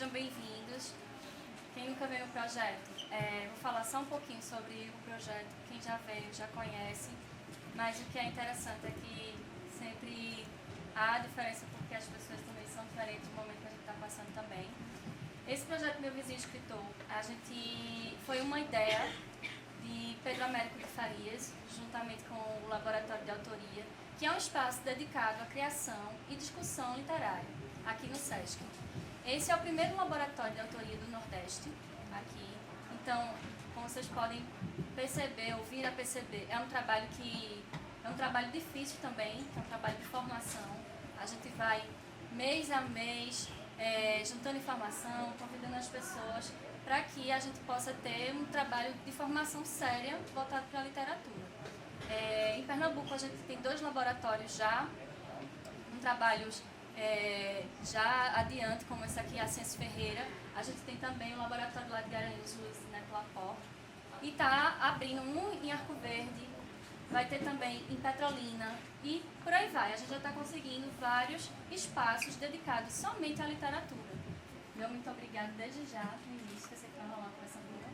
Sejam bem-vindos. Quem nunca veio no projeto, vou falar só um pouquinho sobre o projeto. Quem já veio já conhece, mas o que é interessante é que sempre há diferença porque as pessoas também são diferentes no momento que a gente está passando também. Esse projeto Meu Vizinho Escritor, foi uma ideia de Pedro Américo de Farias, juntamente com o Laboratório de Autoria, que é um espaço dedicado à criação e discussão literária, aqui no SESC. Esse é o primeiro laboratório de autoria do Nordeste, aqui. Então, como vocês podem perceber, ou vir a perceber, é um trabalho difícil também, é um trabalho de formação. A gente vai, mês a mês, juntando informação, convidando as pessoas, para que a gente possa ter um trabalho de formação séria voltado para a literatura. Em Pernambuco, a gente tem 2 laboratórios já, trabalhos já adiante, como esse aqui, a Ciência Ferreira. A gente tem também o laboratório lá de Garanhuns, Luiz Neto Laport. E está abrindo um em Arco Verde, vai ter também em Petrolina e por aí vai. A gente já está conseguindo vários espaços dedicados somente à literatura. Meu muito obrigado desde já, no início, que eu sei que vai rolar com essa boa.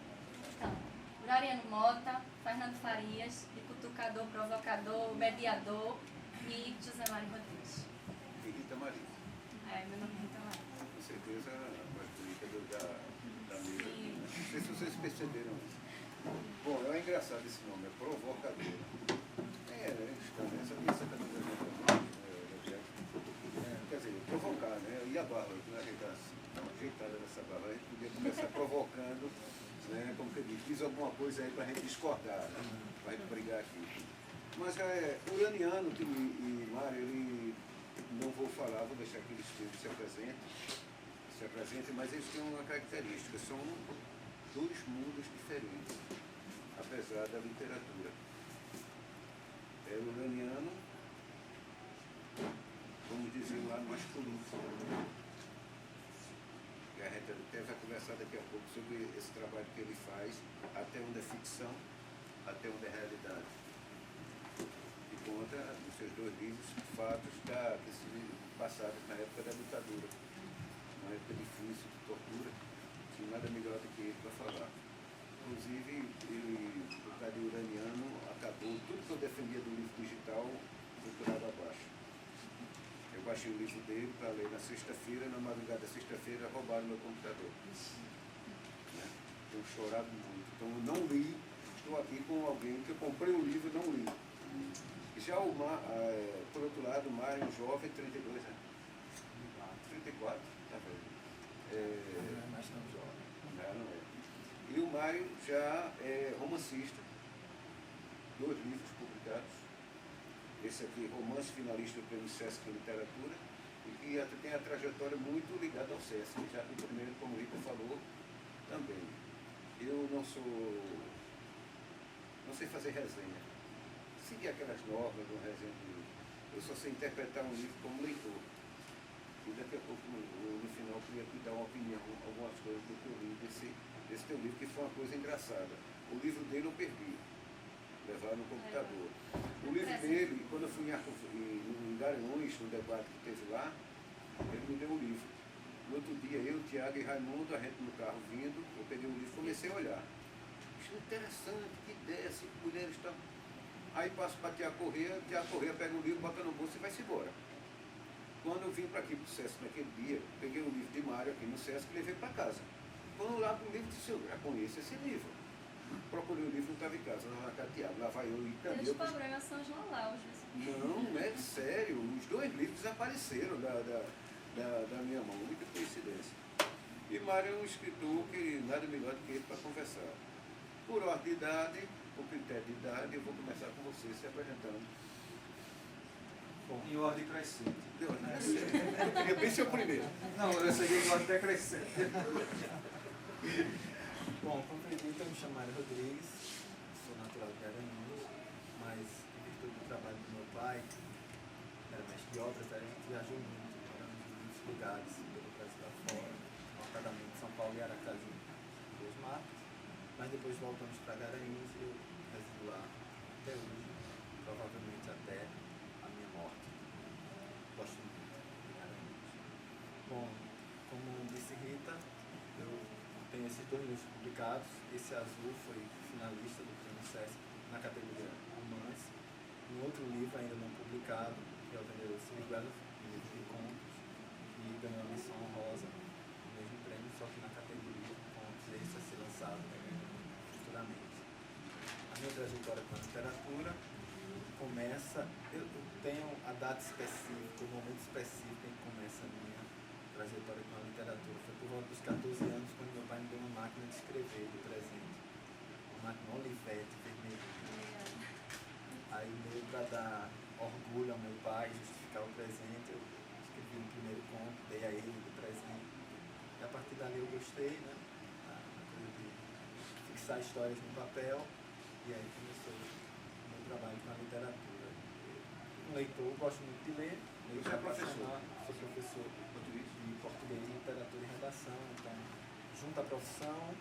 Então, Gloriano Mota, Fernando Farias, de cutucador, provocador, mediador, e José Mário Rodrigues. E Rita Maria. Meu nome é Rita Maria. Com certeza, mais bonita da mesa. Não sei se vocês perceberam isso. Bom, é engraçado esse nome, é provocador. Né? Estranho, essa camisa quer dizer, provocar, né? E a barba, né? Dá uma ajeitada nessa barba, a gente podia começar provocando, né? Como que ele diz alguma coisa aí para a gente discordar, né? Para a gente brigar aqui. Mas Uraniano e Mário, ele não vou falar, vou deixar que eles se apresentem, mas eles têm uma característica, são 2 mundos diferentes, apesar da literatura. Uraniano, vamos dizer lá, masculino. E a gente até vai conversar daqui a pouco sobre esse trabalho que ele faz, até onde é ficção, até onde é realidade. E conta nos seus 2 livros fatos passados na época da ditadura, uma época difícil, de tortura, tinha nada melhor do que ele para falar. Inclusive, o cara Uraniano acabou tudo que eu defendia do livro digital, foi tirado abaixo. Eu baixei o livro dele para ler na sexta-feira, na madrugada da sexta-feira roubaram meu computador. Né? Tenho chorado muito. Então eu não li, estou aqui com alguém que eu comprei o livro e não li. Já por outro lado, o Mário, um jovem, 32 anos. 34, tá vendo? Não é mais tão jovem. Não é. E o Mário já é romancista, 2 livros publicados. Esse aqui, romance finalista pelo SESC Literatura, e que tem a trajetória muito ligada ao SESC, já que o primeiro, como o Rita falou, também. Eu não sei fazer resenha. Seguir aquelas normas do resenha de livro. Eu só sei interpretar um livro como leitor. E daqui a pouco, no final, eu queria te dar uma opinião, algumas coisas do que eu li desse teu livro, que foi uma coisa engraçada. O livro dele eu perdi. Levaram no computador. O livro dele, quando eu fui em Garanhuns, no debate que teve lá, ele me deu o livro. No outro dia, eu, Tiago e Raimundo, a gente no carro vindo, eu peguei o livro e comecei a olhar. Isso é interessante, que ideia, 5 mulheres estão... Aí passo para Tiago Corrêa pega o livro, bota no bolso e vai-se embora. Quando eu vim para aqui para o SESC naquele dia, peguei o livro de Mário aqui no SESC e levei para casa. Quando eu lá o livro, disse, eu já conheço esse livro. Procurei o livro, não estava em casa, não estava Tiago. Lá vai eu e também. Eles problemas São João lá, hoje. Não, é sério. Os 2 livros desapareceram da minha mão. Muita coincidência. E Mário é um escritor que nada melhor do que ele para conversar. Por ordem de idade, por critério de idade, eu vou começar com você se apresentando. Bom, em ordem crescente. De ordem crescente. Eu queria bem ser o primeiro. Não, eu segui em ordem decrescente. Bom, como foi dito, eu me chamo Mário Rodrigues, sou natural de Garanhuns, mas em virtude do trabalho do meu pai, era mestre de obras, a gente viajou muito, moramos em muitos lugares, pelo Brasil afora, notadamente São Paulo e Aracaju, 2 marcas, mas depois voltamos para Garanhuns e eu resido lá até hoje, provavelmente até a minha morte. Gosto muito de Garanhuns. Bom, como disse Rita, eu tenho esses 2 livros publicados. Esse azul foi finalista do Prêmio Sesc na categoria Romance. Um outro livro ainda não publicado, que é o Vendedor de Siriguelas, um livro de contos, e ganhou a menção honrosa, o mesmo prêmio, só que na categoria contos, esse a ser lançado, né, futuramente. A minha trajetória com a literatura começa, eu tenho a data específica, o momento específico em que começa a minha trajetória com a literatura. Foi por volta dos 14 anos, quando meu pai me deu uma máquina de escrever de presente. Uma máquina Olivetti, vermelha. Aí, meio para dar orgulho ao meu pai, justificar o presente, eu escrevi o primeiro conto, dei a ele de presente. E a partir dali eu gostei, né? A coisa de fixar histórias no papel. E aí começou o meu trabalho com a literatura. Um leitor, gosto muito de ler. Você é professor? Sou professor de português, literatura e redação. Então, junto à profissão,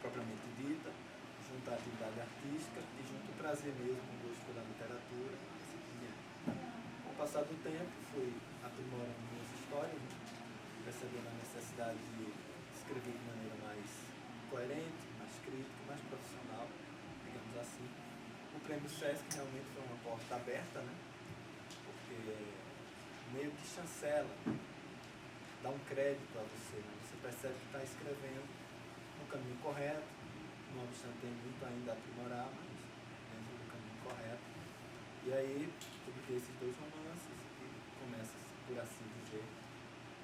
propriamente dita, junto à atividade artística e junto ao prazer mesmo, o gosto pela literatura. Assim por diante. Com o passar do tempo, fui aprimorando minhas histórias, né? Percebendo a necessidade de escrever de maneira mais coerente, mais crítica, mais profissional, digamos assim. O Prêmio Sesc realmente foi uma porta aberta, né? Porque meio que chancela, dá um crédito a você, né? Você percebe que está escrevendo no caminho correto, não obstante tem muito ainda a aprimorar, mas dentro do caminho correto. E aí, publiquei esses 2 romances e começa, por assim dizer,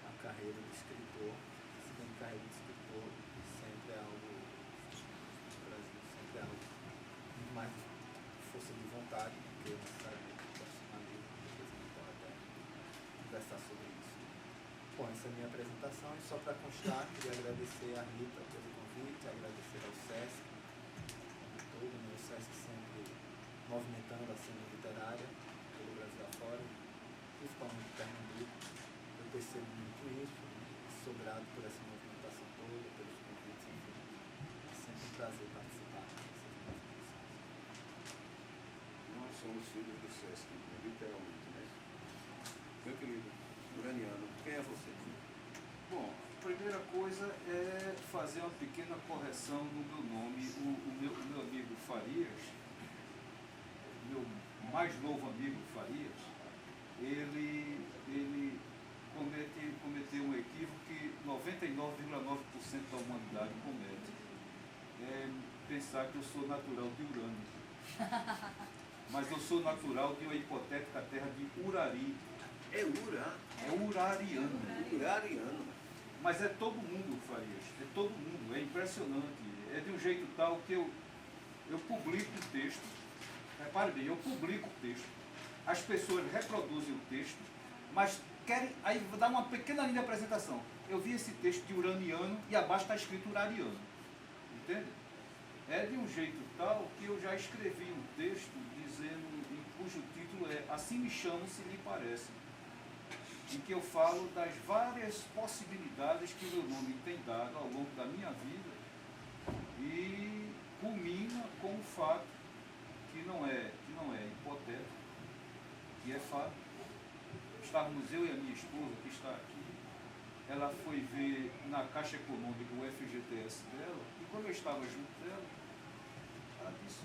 a carreira do escritor. Se bem que a carreira do escritor sempre é algo, no Brasil, sempre é algo muito mais de força de vontade do que necessariamente profissionalismo. Depois a gente pode até conversar sobre isso. Bom, essa é a minha apresentação e só para constar, queria agradecer a Rita pelo convite, agradecer ao Sesc, como todo, né? O Sesc sempre movimentando a cena literária pelo Brasil afora, principalmente Pernambuco. Eu percebo muito isso, sou grato por essa movimentação toda, pelos convites, enfim. É sempre um prazer participar dessas movimentações. Nós somos filhos do Sesc, literalmente, né? Meu querido uraniano, quem é você? Bom, a primeira coisa é fazer uma pequena correção no meu nome. O meu amigo Farias, meu mais novo amigo Farias, ele cometeu um equívoco que 99,9% da humanidade comete. É pensar que eu sou natural de Urânio. Mas eu sou natural de uma hipotética terra de Urari. É Ura? É urariano. Urariano. Mas é todo mundo, Farias. É todo mundo. É impressionante. É de um jeito tal que eu publico o texto. Repare bem, eu publico o texto. As pessoas reproduzem o texto, mas querem. Aí vou dar uma pequena linha de apresentação. Eu vi esse texto de uraniano e abaixo está escrito urariano. Entende? É de um jeito tal que eu já escrevi um texto dizendo, cujo título é Assim Me Chamo Se Lhe Parece, em que eu falo das várias possibilidades que o meu nome tem dado ao longo da minha vida e culmina com o fato que não é hipotético, que é fato. Estávamos eu e a minha esposa, que está aqui, ela foi ver na Caixa Econômica o FGTS dela, e quando eu estava junto dela, ela disse,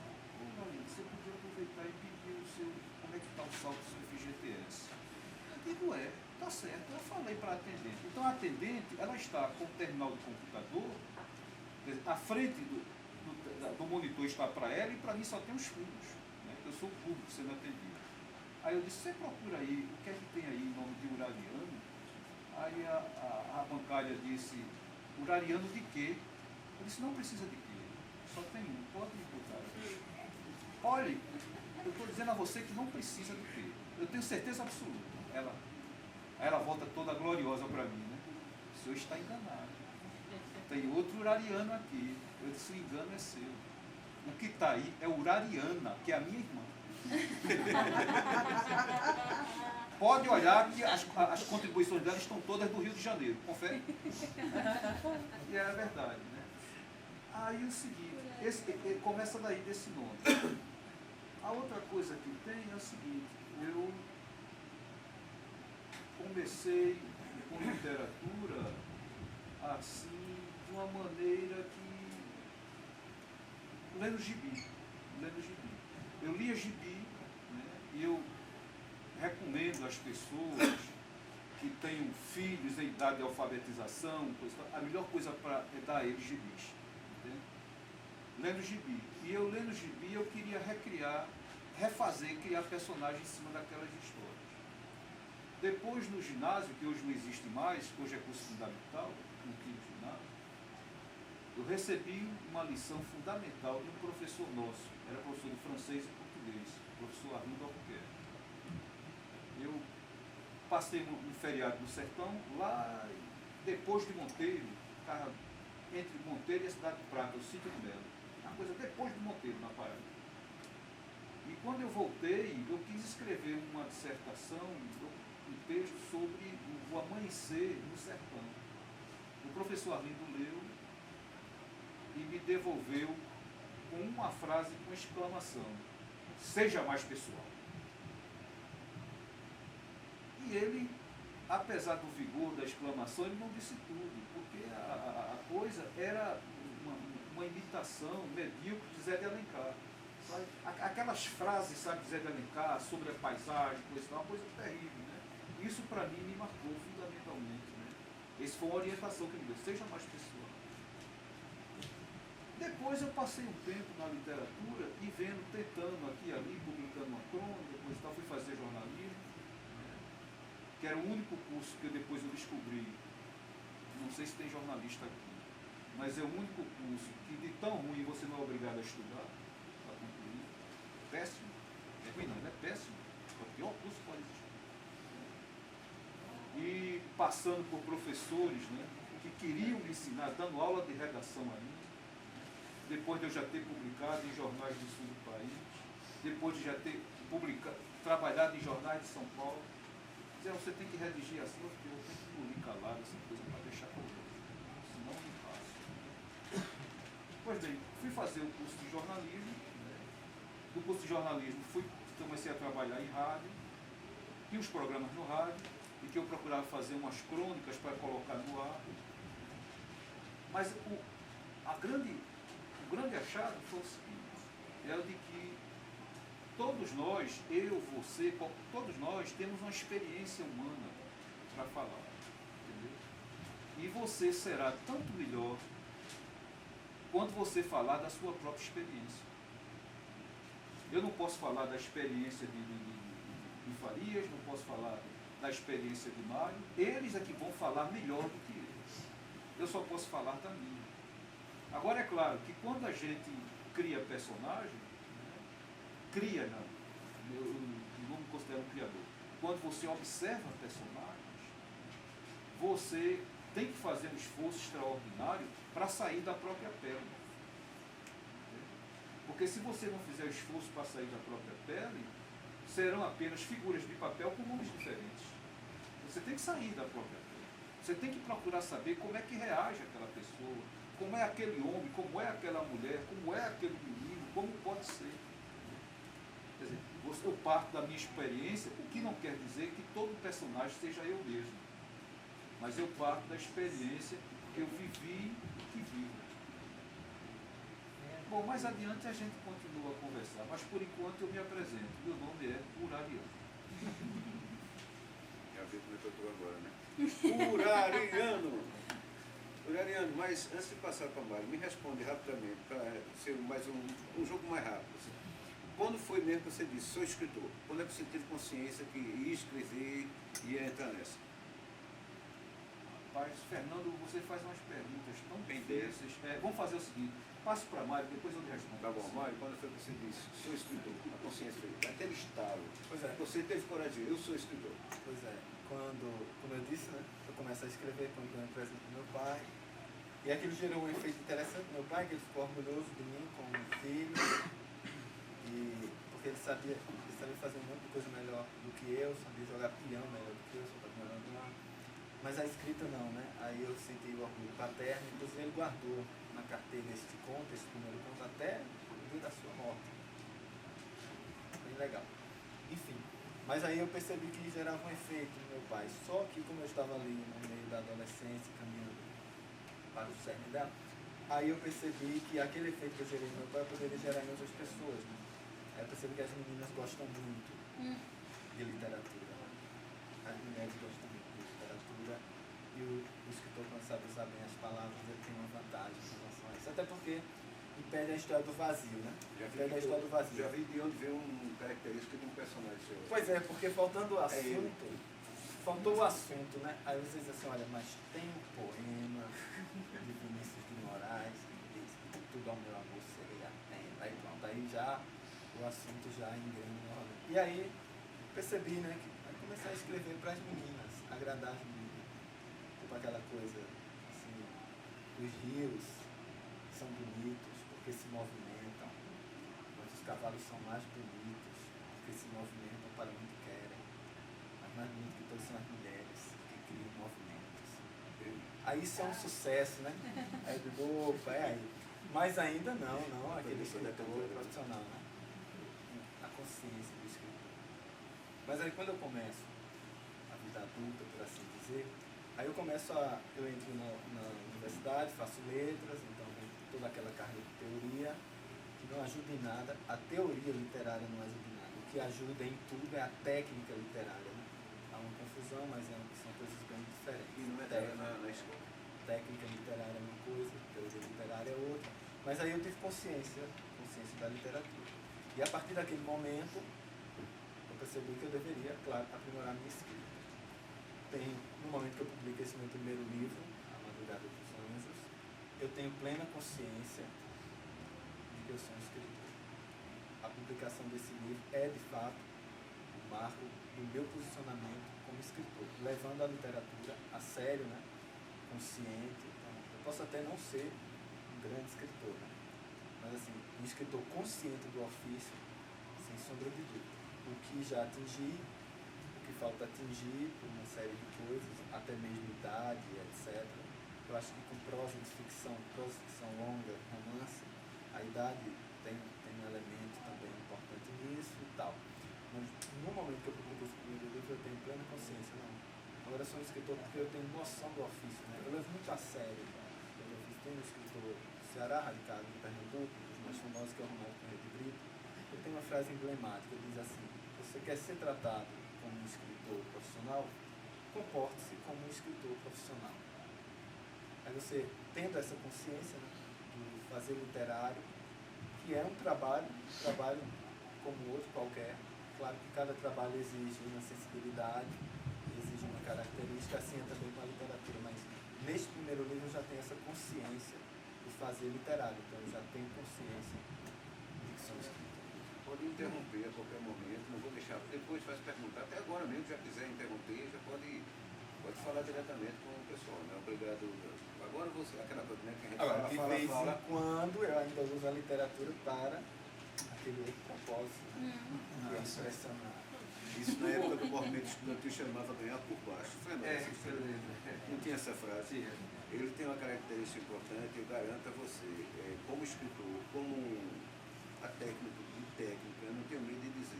Maria, você podia aproveitar e pedir o seu, como é que está o saldo do seu FGTS? Eu digo, tá certo, eu falei para a atendente. Então a atendente, ela está com o terminal do computador, a frente do monitor está para ela e para mim só tem os fundos, né? Eu sou o público sendo atendido. Aí eu disse, você procura aí, o que é que tem aí em nome de urariano? Aí a bancária disse, urariano de quê? Eu disse, não precisa de quê, só tem um, pode me botar. Olhe, eu estou dizendo a você que não precisa de quê, eu tenho certeza absoluta. Aí ela volta toda gloriosa para mim, né? O senhor está enganado. Tem outro urariano aqui. Eu disse, o engano é seu. O que está aí é urariana, que é a minha irmã. Pode olhar que as contribuições dela estão todas do Rio de Janeiro. Confere? E é a verdade, né? Aí o seguinte, começa daí desse nome. A outra coisa que tem é o seguinte, eu comecei com literatura assim, de uma maneira que... lendo gibi. Eu lia gibi, né, e eu recomendo às pessoas que tenham filhos em idade de alfabetização, a melhor coisa é dar a eles gibis. Entende? Lendo gibi. E eu lendo gibi, eu queria criar personagens em cima daquelas histórias. Depois, no ginásio, que hoje não existe mais, hoje é curso fundamental, no quinto ginásio, eu recebi uma lição fundamental de um professor nosso, era professor de francês e português, o professor Arlindo Albuquerque. Eu passei um feriado no sertão, lá depois de Monteiro, entre Monteiro e a cidade de Prata, o Sítio do Melo. Uma coisa depois de Monteiro, na Paraíba. E quando eu voltei, eu quis escrever uma dissertação, um texto sobre o amanhecer no sertão. O professor Arlindo leu e me devolveu com uma frase com exclamação: seja mais pessoal. E ele, apesar do vigor da exclamação, ele não disse tudo, porque a coisa era uma imitação medíocre de Zé de Alencar. Sabe? Aquelas frases, sabe, de Zé de Alencar sobre a paisagem, coisa, uma coisa terrível. Né? Isso para mim me marcou fundamentalmente. Né? Essa foi uma orientação que ele deu: seja mais pessoal. Depois eu passei um tempo na literatura e tentando aqui e ali, publicando uma crônica, depois tal, fui fazer jornalismo, né, que era o único curso que depois eu descobri, não sei se tem jornalista aqui, mas é o único curso que de tão ruim você não é obrigado a estudar, para concluir. Péssimo. É ruim não, é péssimo. É o pior curso que pode existir. E passando por professores, né, que queriam me ensinar, dando aula de redação ainda, depois de eu já ter publicado em jornais do sul do país, depois de já ter trabalhado em jornais de São Paulo, dizer, você tem que redigir assim, porque eu tenho que engolir calado essa coisa para deixar correr, senão não faço. Pois bem, fui fazer o curso de jornalismo, né? Do curso de jornalismo comecei a trabalhar em rádio, tinha os programas no rádio, e que eu procurava fazer umas crônicas para colocar no ar, mas o grande achado foi o seguinte: é o de que todos nós, eu, você, todos nós temos uma experiência humana para falar. Entendeu? E você será tanto melhor quando você falar da sua própria experiência. Eu não posso falar da experiência de Farias, não posso falar da experiência de Mário, eles é que vão falar melhor do que eles. Eu só posso falar da minha. Agora, é claro que quando a gente cria personagem, né, cria não, eu não me considero um criador. Quando você observa personagens, você tem que fazer um esforço extraordinário para sair da própria pele. Porque se você não fizer esforço para sair da própria pele, serão apenas figuras de papel com nomes diferentes. Você tem que sair da própria pele. Você tem que procurar saber como é que reage aquela pessoa, como é aquele homem, como é aquela mulher, como é aquele menino, como pode ser. Quer dizer, eu parto da minha experiência, o que não quer dizer que todo personagem seja eu mesmo. Mas eu parto da experiência que eu vivi e que vivo. Bom, mais adiante a gente continua a conversar, mas por enquanto eu me apresento. Meu nome é Urariano. Já vi como é que eu estou agora, né? Urariano! Urariano, mas antes de passar para o Mário, me responde rapidamente, para ser mais um jogo mais rápido. Assim. Quando foi mesmo que você disse, sou escritor? Quando é que você teve consciência que ia escrever e ia entrar nessa? Rapaz, Fernando, você faz umas perguntas tão difíceis. Vamos fazer o seguinte, passo para Mário, depois eu lhe respondo. Tá bom, Mário, quando foi que você disse, sou escritor? A consciência foi aquele estalo. Pois é. Você teve coragem, eu sou escritor. Pois é. Como eu disse, né, eu começo a escrever quando ganho presente do meu pai. E aquilo gerou um efeito interessante no meu pai, que ele ficou orgulhoso de mim como filho. Porque ele sabia fazer um monte de coisa melhor do que eu, sabia jogar peão melhor do que eu, só estava morando lá. Mas a escrita não, né? Aí eu senti o orgulho paterno, inclusive ele guardou na carteira este conto, esse primeiro conto, até o dia da sua morte. Bem legal. Enfim. Mas aí eu percebi que gerava um efeito no meu pai. Só que como eu estava ali no meio da adolescência, caminhando para o cerne dela, aí eu percebi que aquele efeito que eu gerei no meu pai eu poderia gerar em outras pessoas. Né? Aí eu percebi que as meninas gostam muito de literatura. Né? As mulheres gostam muito de literatura e o escritor, quando sabe usar bem as palavras, ele tem uma vantagem em relação a isso. Até porque impede a história do vazio, né? Impede a história do vazio. Já vi de onde veio uma característica de um personagem seu. Pois é, porque faltando o assunto, faltou o assunto, né? Aí você diz assim, olha, mas tem um poema de Vinícius de Moraes que diz que tudo ao meu amor seria atento. Aí pronto, aí já o assunto já engrena novamente. E aí percebi, né, que aí comecei a escrever para as meninas, agradar as meninas. Tipo aquela coisa, assim, os rios são bonitos porque se movimentam, mas os cavalos são mais bonitos porque se movimentam para onde querem. Mas mais bonito que todos são as mulheres que criam movimentos. Aí isso é um sucesso, né? Aí eu digo, opa, é aí. Mas ainda não, aquele escritor profissional, né? A consciência do escritor. Mas aí quando eu começo a vida adulta, por assim dizer, aí eu entro na universidade, faço letras, então toda aquela carreira de teoria, que não ajuda em nada. A teoria literária não ajuda em nada. O que ajuda em tudo é a técnica literária. Né? Há uma confusão, mas são coisas bem diferentes. E não é na escola. Técnica literária é uma coisa, teoria literária é outra. Mas aí eu tive consciência da literatura. E a partir daquele momento, eu percebi que eu deveria, claro, aprimorar minha escrita. No momento que eu publiquei esse meu primeiro livro, A Madrugada dos Anjos, eu tenho plena consciência de que eu sou um escritor. A publicação desse livro é, de fato, um marco do meu posicionamento como escritor, levando a literatura a sério, né? Consciente. Então, eu posso até não ser um grande escritor, né? Mas assim, um escritor consciente do ofício, sem sombra de dúvida. O que já atingi, o que falta atingir por uma série de coisas, até mesmo idade, etc. Eu acho que com prosa de ficção longa, romance, a idade tem um elemento também importante nisso e tal. Mas no momento que eu publico esse primeiro livro, eu tenho plena consciência, não. Agora eu sou um escritor porque eu tenho noção do ofício, né? Eu levo muito a sério. Tem um escritor do Ceará, radicado em Pernambuco, um dos mais famosos, que é o Ronaldo Correia de Brito. Ele tem uma frase emblemática, ele diz assim: você quer ser tratado como um escritor profissional? Comporte-se como um escritor profissional. Aí você, tendo essa consciência, né, do fazer literário, que é um trabalho como outro qualquer. Claro que cada trabalho exige uma sensibilidade, exige uma característica, assim é também com a literatura, mas neste primeiro livro eu já tenho essa consciência do fazer literário, então eu já tenho consciência de que sou escritor. Pode interromper a qualquer momento, não vou deixar, depois faz perguntar. Até agora mesmo, já quiser interromper, já pode falar diretamente com o pessoal, né? Obrigado. Agora você, aquela coisa, né, que a gente Agora, de vez fala. em quando eu ainda uso a literatura para aquele outro propósito, que é impressionar. Isso na época do movimento estudantil chamava ganhar por baixo. Não tinha essa frase. Sim. Ele tem uma característica importante, eu garanto a você, como escritor, como a técnica, eu não tenho medo de dizer,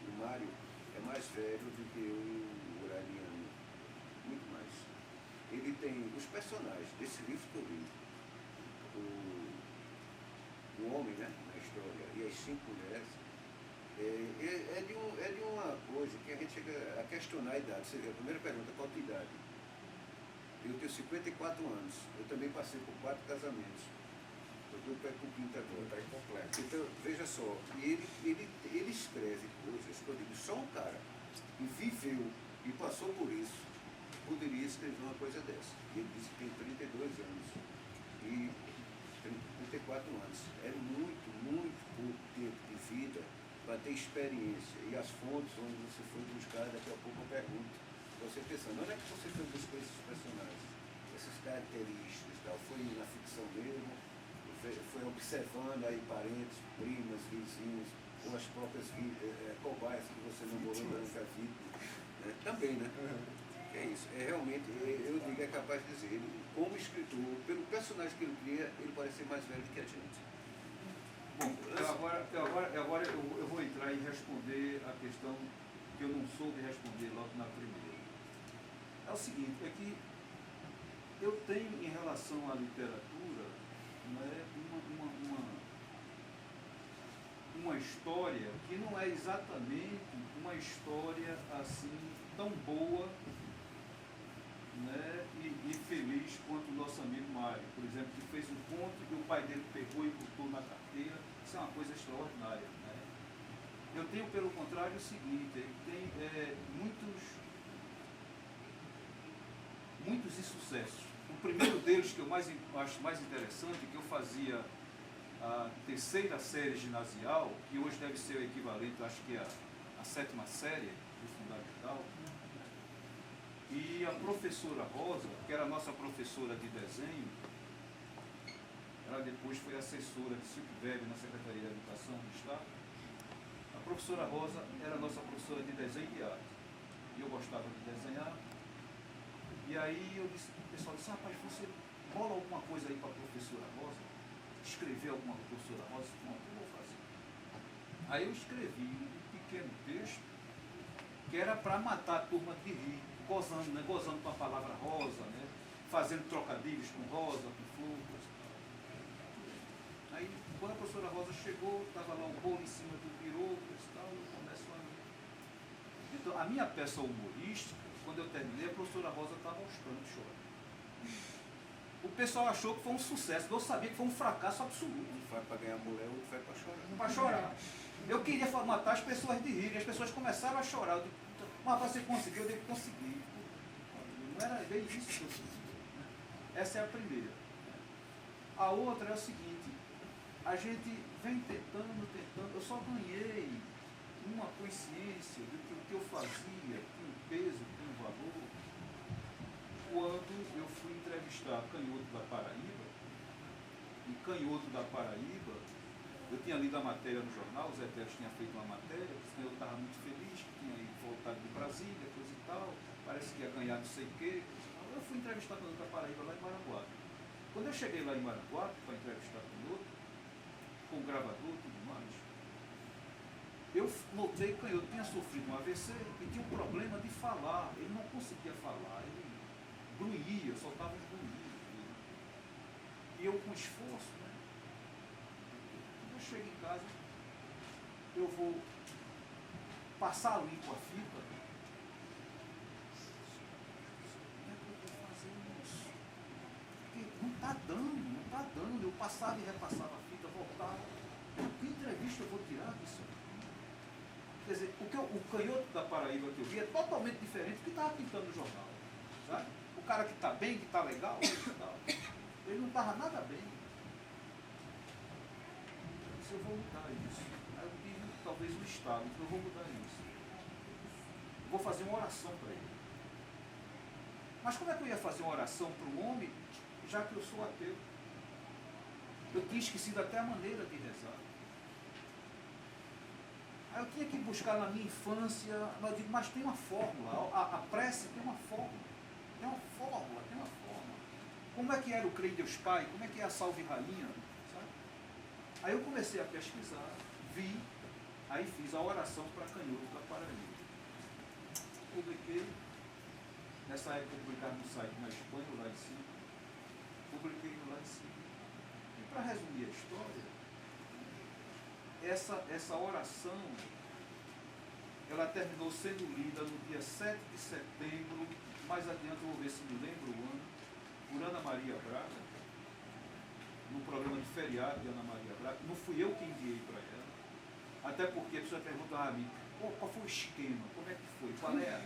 o Mário é mais velho do que eu e o Uraniano, muito mais. Ele tem os personagens desse livro que eu li, o homem, né, na história, e as 5 mulheres, é de uma coisa que a gente chega a questionar a idade. Você vê, a primeira pergunta, qual a tua idade? Eu tenho 54 anos, eu também passei por 4 casamentos. Eu estou perto do quinto agora, está incompleto. Então, veja só, ele escreve coisas que eu digo, só um cara que viveu e passou por isso poderia escrever uma coisa dessa. Ele disse que tem 32 anos e 34 anos. É muito, muito pouco tempo de vida para ter experiência. E as fontes onde você foi buscar, daqui a pouco eu pergunto. Você pensando, onde é que você foi buscar esses personagens? Essas características e tal? Foi na ficção mesmo? Foi observando aí parentes, primas, vizinhos, ou as próprias cobaias que você namorou durante a vida. Né? Também, né? É isso. É realmente, eu digo, é capaz de dizer, ele, como escritor, pelo personagem que ele cria, ele parece ser mais velho do que a gente. Bom, eu vou entrar e responder a questão que eu não soube responder logo na primeira. É o seguinte, é que eu tenho em relação à literatura, né, uma história que não é exatamente uma história assim tão boa, né, e feliz quanto o nosso amigo Mário, por exemplo, que fez um conto e o pai dele pegou e botou na carteira. Isso é uma coisa extraordinária. Né? Eu tenho, pelo contrário, o seguinte, tem muitos insucessos. O primeiro deles, que eu acho mais interessante, que eu fazia a terceira série ginasial, que hoje deve ser o equivalente, acho que a sétima série do fundamental, e a professora Rosa, que era a nossa professora de desenho, ela depois foi assessora de Silvio Weber na Secretaria de Educação do Estado. A professora Rosa era a nossa professora de desenho e arte. E eu gostava de desenhar. E aí o pessoal disse, rapaz, você bola alguma coisa aí para a professora Rosa? Escrever alguma coisa para a professora Rosa? Não, eu vou fazer. Aí eu escrevi um pequeno texto que era para matar a turma de rir, gozando, né? Gozando com a palavra rosa, né? Fazendo trocadilhos com rosa, com flores. Aí, quando a professora Rosa chegou, estava lá o bolo em cima do pirocas e tal, eu começo a ler. Então, a minha peça humorística, quando eu terminei, a professora Rosa estava aos prantos chorando. O pessoal achou que foi um sucesso, eu sabia que foi um fracasso absoluto. Um vai para ganhar mulher, outro vai para chorar. Para chorar. Eu queria matar as pessoas de rir, e as pessoas começaram a chorar. Eu digo, mas você conseguiu? Eu digo, consegui. Não era bem isso que eu fiz. Essa é a primeira. A outra é o seguinte, a gente vem tentando, eu só ganhei uma consciência de que o que eu fazia tinha um peso, tinha um valor, quando eu fui entrevistar Canhoto da Paraíba. E Canhoto da Paraíba, eu tinha lido a matéria no jornal, o Zé Teles tinha feito uma matéria, eu estava muito feliz, que tinha voltado de Brasília, coisa e tal, parece que ia ganhar não sei o quê. Eu fui entrevistar Canhoto da Paraíba lá em Maranguape. Quando eu cheguei lá em Maranguape para entrevistar Canhoto, com o gravador e tudo mais, eu notei que Canhoto tinha sofrido um AVC e tinha um problema de falar. Ele não conseguia falar, ele grunhia, soltava uns grunhidos. E eu com esforço, né? Quando eu chego em casa, eu vou passar limpo a fita. Como é que eu estou fazendo isso? Porque não está dando. Eu passava e repassava a fita, voltava. Que entrevista eu vou tirar disso? Quer dizer, o Canhoto da Paraíba que eu vi é totalmente diferente do que estava pintando no jornal. Sabe? O cara que está bem, que está legal, ele não estava nada bem. Eu disse, eu vou mudar isso. Aí eu pedi talvez o Estado, então eu vou mudar isso. Eu vou fazer uma oração para ele. Mas como é que eu ia fazer uma oração para um homem, já que eu sou ateu? Eu tinha esquecido até a maneira de rezar. Aí eu tinha que buscar na minha infância, mas eu digo, mas tem uma fórmula, a prece tem uma fórmula. Tem uma fórmula. Como é que era o Creio em Deus Pai? Como é que é a Salve Rainha? Sabe? Aí eu comecei a pesquisar, vi, aí fiz a oração para Canhoto da Paraíba. Publiquei, nessa época eu publicava no site na Espanha, lá em cima. Publiquei lá em cima. E para resumir a história, essa oração, ela terminou sendo lida no dia 7 de setembro, mais adiante eu vou ver se me lembro o ano, por Ana Maria Braga, num programa de feriado de Ana Maria Braga. Não fui eu que enviei para ela, até porque a pessoa perguntava a mim, qual foi o esquema, como é que foi, qual é?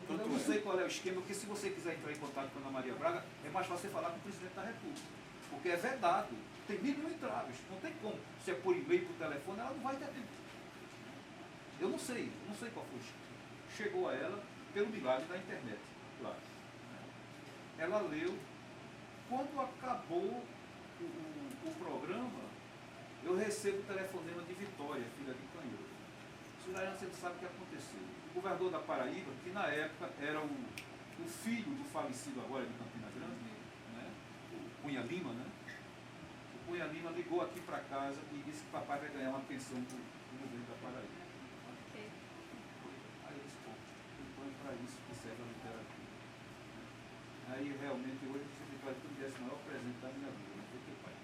Eu não sei qual é o esquema, porque se você quiser entrar em contato com a Ana Maria Braga, é mais fácil você falar com o presidente da República, porque é vedado, tem 1.000 entraves, não tem como, se é por e-mail, por telefone, ela não vai ter tempo. Eu não sei qual foi o esquema. Chegou a ela pelo milagre da internet, claro. Ela leu. Quando acabou o programa, eu recebo o telefonema de Vitória, filha de Canhoto. Senhor Ariano, você sabe o que aconteceu. O governador da Paraíba, que na época era o filho do falecido agora de Campina Grande, né? O Cunha Lima, né? O Cunha Lima ligou aqui para casa e disse que papai vai ganhar uma pensão do governo da Paraíba. Ok. Aí eu disse, pô, então é para isso que serve a literatura. Aí realmente hoje você me faz tudo esse maior presente da minha vida, não foi teu pai.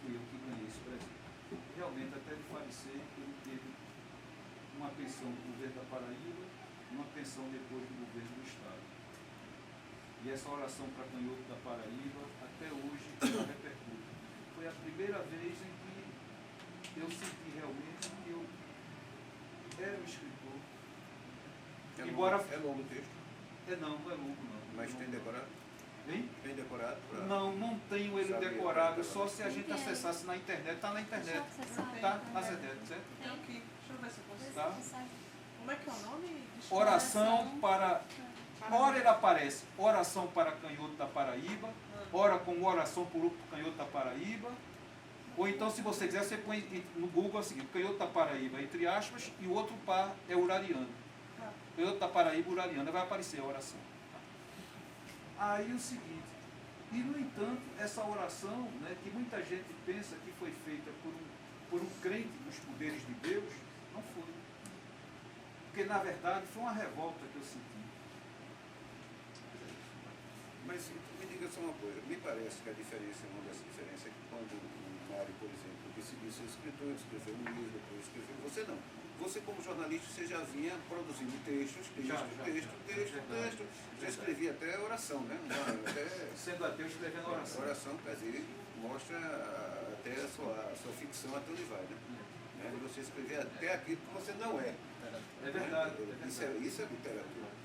Fui eu que ganhei esse presente. Realmente, até ele falecer, ele teve uma pensão do governo da Paraíba e uma pensão depois do governo do Estado. E essa oração para canhoto da Paraíba, até hoje, ela repercute. Foi a primeira vez em que eu senti realmente que eu era um escritor. Embora... É longo o texto, não é longo não. mas tem decorado? Hein? Tem decorado? Não tenho ele Sabe, decorado, é, só se a gente Tem. acessasse na internet. Está na internet. Acessar. Tá? Na internet, certo? Tem aqui. Deixa eu ver se eu consigo. Tá. Como é que é o nome? Desculpa. Oração para... Ora ele aparece, oração para canhoto da Paraíba, ora com oração por canhoto da Paraíba, ou então se você quiser, você põe no Google o seguinte, canhoto da Paraíba, entre aspas, e o outro par é urariano. Canhoto da Paraíba, urariana, vai aparecer a oração. Aí o seguinte, e no entanto, essa oração, né, que muita gente pensa que foi feita por um crente dos poderes de Deus, não foi. Porque na verdade foi uma revolta que eu senti. Mas me diga só uma coisa, me parece que a diferença, uma das diferenças é que quando o Mário, por exemplo, decidiu ser escritor, escreveu um livro, depois escreveu, você não. Você como jornalista, você já vinha produzindo textos, texto, já escrevia até oração, né? Até Sendo ateu, escrevendo oração. oração, quer dizer, mostra até a sua ficção até onde vai, né? E você escrever até aquilo que você não é. É verdade. Isso é literatura.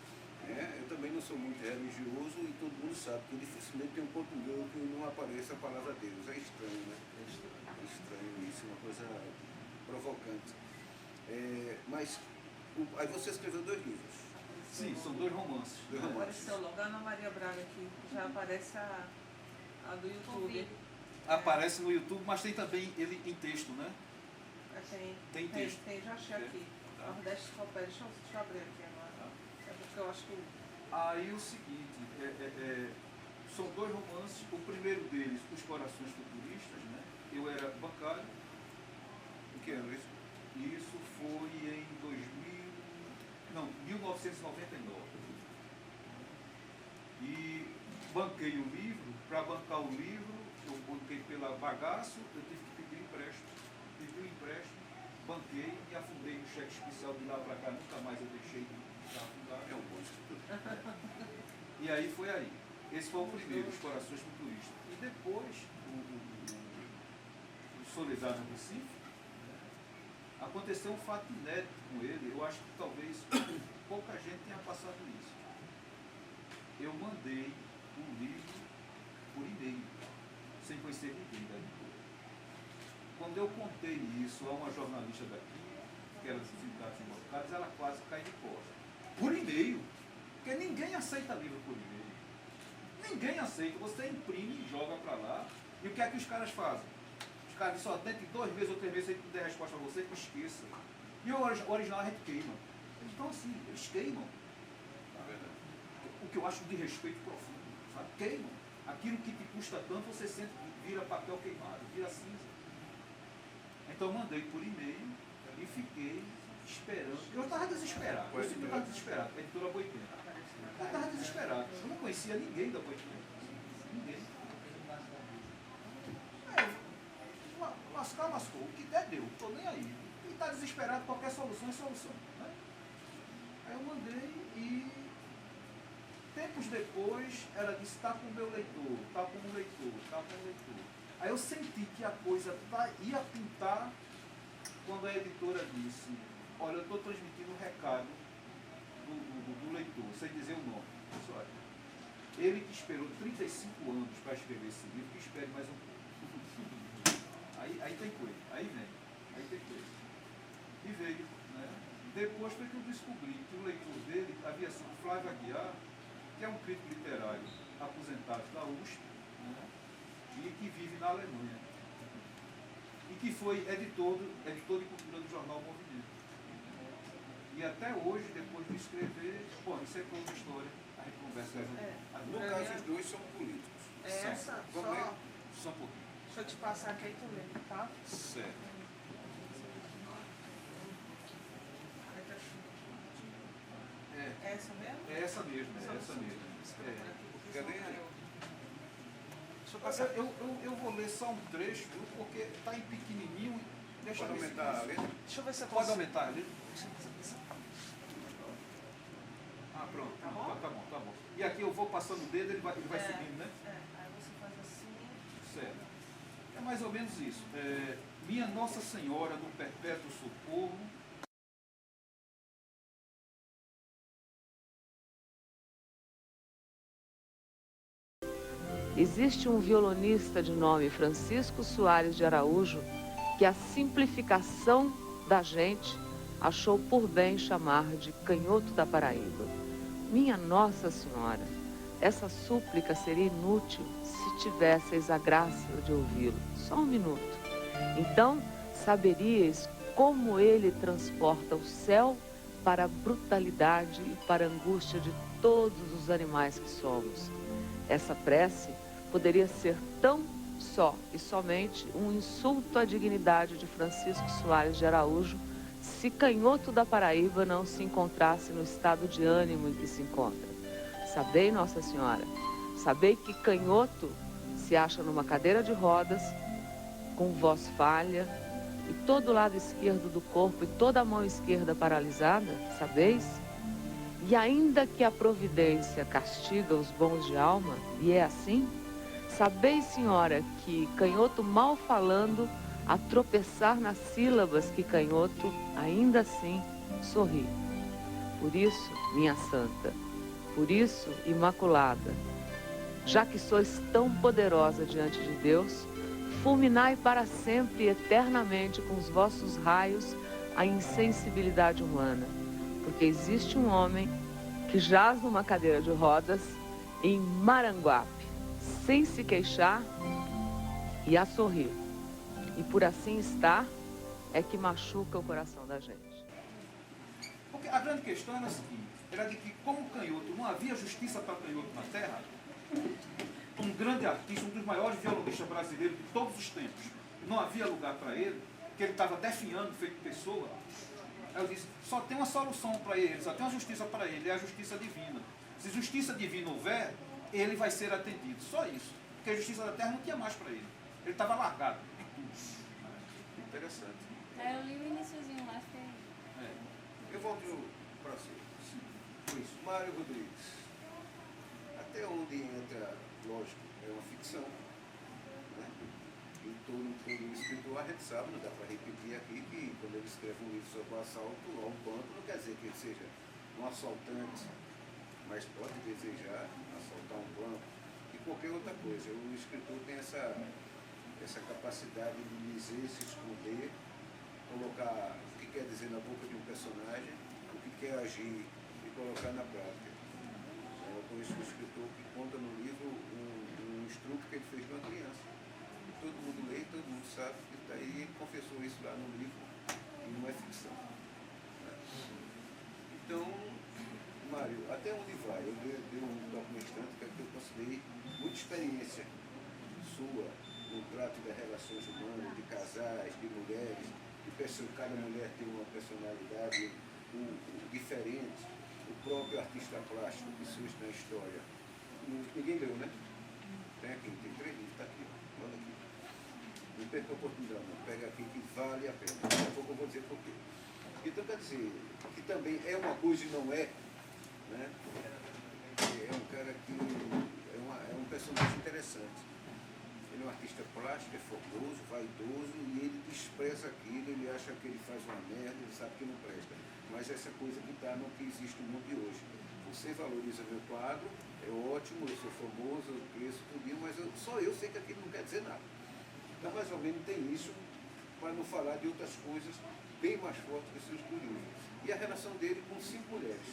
Eu também não sou muito religioso e todo mundo sabe que dificilmente tem um ponto meu que não apareça a palavra Deus. É estranho, né? É estranho isso, uma coisa provocante. Mas aí você escreveu 2 livros. Sim, são 2 romances. Apareceu logo a Ana Maria Braga aqui. Já aparece a do YouTube. Aparece no YouTube, mas tem também ele em texto, né? Tem texto. Tem, já achei aqui. Nordeste Copé. Deixa eu abrir aqui agora. É porque eu acho que... Aí o seguinte, são 2 romances. O primeiro deles, Os Corações Futuristas, né? Eu era bancário. Em que ano isso? Isso foi em 1999. E banquei o livro. Para bancar o livro, eu banquei pela bagaço, eu tive que pedir empréstimo. Pedi um empréstimo, banquei e afundei no cheque especial de lá para cá. Nunca mais eu deixei de afundar. É um bom escritor. E aí foi aí. Esse foi o primeiro, Os Corações Futuristas. E depois, o Soledade no Recife, aconteceu um fato inédito com ele. Eu acho que talvez pouca gente tenha passado isso. Eu mandei um livro por e-mail, sem conhecer ninguém da editora. Quando eu contei isso a uma jornalista daqui, que era dos sindicatos bancários, ela quase caiu de costas. Por e-mail. Porque ninguém aceita livro por e-mail. Ninguém aceita. Você imprime e joga para lá. E o que é que os caras fazem? Os caras dizem, dentro de 2 meses ou 3 meses, se a gente não der resposta a você, esqueça. E o original a gente queima. Então assim, eles queimam. O que eu acho de respeito profundo. Sabe? Queimam. Aquilo que te custa tanto, você sente que vira papel queimado, vira cinza. Então eu mandei por e-mail e fiquei esperando. Eu estava desesperado. Eu sempre estava desesperado. A editora Boitena. Eu estava desesperado. Eu não conhecia ninguém da Boitena. Ninguém. Lascou. O que der, deu. Estou nem aí. E está desesperado, qualquer solução é solução. Né? Aí eu mandei e tempos depois ela disse, está com o meu leitor, está com o leitor, está com o leitor. Aí eu senti que a coisa ia pintar quando a editora disse, olha, eu estou transmitindo um recado do leitor, sem dizer o nome. Disse, olha, ele que esperou 35 anos para escrever esse livro, que espere mais um pouco. Aí tem coisa, aí tem coisa. E veio, né? Depois foi que eu descobri que o leitor dele havia sido Flávio Aguiar, que é um crítico literário aposentado da USP, né? E que vive na Alemanha. E que foi editor de cultura do jornal Movimento. E até hoje, depois de escrever, bom, isso é outra história, a gente conversa. No caso, os 2 são políticos. Essa, Vamos ler? Só um pouquinho. Deixa eu te passar aqui e tu lê, tá? Certo. É essa mesmo? É essa mesmo, é essa mesmo. Cadê? Deixa eu passar. Eu vou ler só um trecho, viu, porque está em pequenininho. Deixa Pode eu ver se- aumentar a letra? Deixa eu ver se eu Pode consigo. aumentar ali? Ah, pronto. Tá bom? Tá bom, tá bom. E aqui eu vou passando o dedo, ele vai É, subindo, né? aí você faz assim. Certo. É mais ou menos isso. Minha Nossa Senhora do Perpétuo Socorro. Existe um violonista de nome Francisco Soares de Araújo que a simplificação da gente achou por bem chamar de Canhoto da Paraíba. Minha Nossa Senhora, essa súplica seria inútil se tivesseis a graça de ouvi-lo. Só um minuto. Então, saberíeis como ele transporta o céu para a brutalidade e para a angústia de todos os animais que somos. Essa prece poderia ser tão só e somente um insulto à dignidade de Francisco Soares de Araújo se Canhoto da Paraíba não se encontrasse no estado de ânimo em que se encontra. Sabei, Nossa Senhora, sabei que Canhoto se acha numa cadeira de rodas, com voz falha, e todo o lado esquerdo do corpo e toda a mão esquerda paralisada, sabeis? E ainda que a providência castiga os bons de alma, e é assim, sabeis, senhora, que Canhoto mal falando, a tropeçar nas sílabas que Canhoto, ainda assim, sorri. Por isso, minha santa, por isso, imaculada, já que sois tão poderosa diante de Deus, fulminai para sempre e eternamente com os vossos raios a insensibilidade humana, porque existe um homem que jaz numa cadeira de rodas em Maranguape, sem se queixar e a sorrir. E por assim estar, é que machuca o coração da gente. Porque a grande questão era a seguinte, era de que como Canhoto não havia justiça para Canhoto na Terra, um grande artista, um dos maiores violonistas brasileiros de todos os tempos, não havia lugar para ele, que ele estava definhando feito pessoa. Aí eu disse, só tem uma solução para ele, só tem uma justiça para ele, é a justiça divina. Se justiça divina houver, ele vai ser atendido, só isso. Porque a justiça da terra não tinha mais para ele. Ele estava largado de tudo. Interessante. Eu li o iniciozinho lá, fiquei... Eu volto para você. Pois, Mário Rodrigues. Até onde entra, lógico, é uma ficção. Né? E todo escritor, a gente sabe, não dá para repetir aqui, que quando ele escreve um livro sobre o assalto a um banco, não quer dizer que ele seja um assaltante, mas pode desejar assaltar um banco e qualquer outra coisa. O escritor tem essa capacidade de dizer, se esconder, colocar o que quer dizer na boca de um personagem, o que quer agir e colocar na prática. Eu conheço um escritor que conta no livro um estudo que ele fez de uma criança. E todo mundo lê, todo mundo sabe que está aí, ele confessou isso lá no livro e não é ficção. Né? Então, Mário, até onde vai? Eu dei um documentante que eu considerei muita experiência sua no trato das relações humanas, de casais, de mulheres, de pessoas, cada mulher tem uma personalidade diferente, o próprio artista plástico que surge na história. Ninguém leu, né? Tem aqui, tem 3 livros, está aqui, olha aqui. Não perca a oportunidade, não. Pega aqui que vale a pena. Daqui a pouco eu vou dizer por quê. Então, quer dizer, que também é uma coisa e não é, né? É um cara que é um personagem interessante. Ele é um artista plástico, é formoso, vaidoso, e ele expressa aquilo, ele acha que ele faz uma merda, ele sabe que não presta. Mas essa coisa que está no que existe no mundo de hoje. Você valoriza meu quadro, é ótimo, eu sou famoso, eu cresço tudo, mas só eu sei que aquilo não quer dizer nada. Então, mais ou menos, tem isso, para não falar de outras coisas bem mais fortes que seus livros. E a relação dele com 5 mulheres.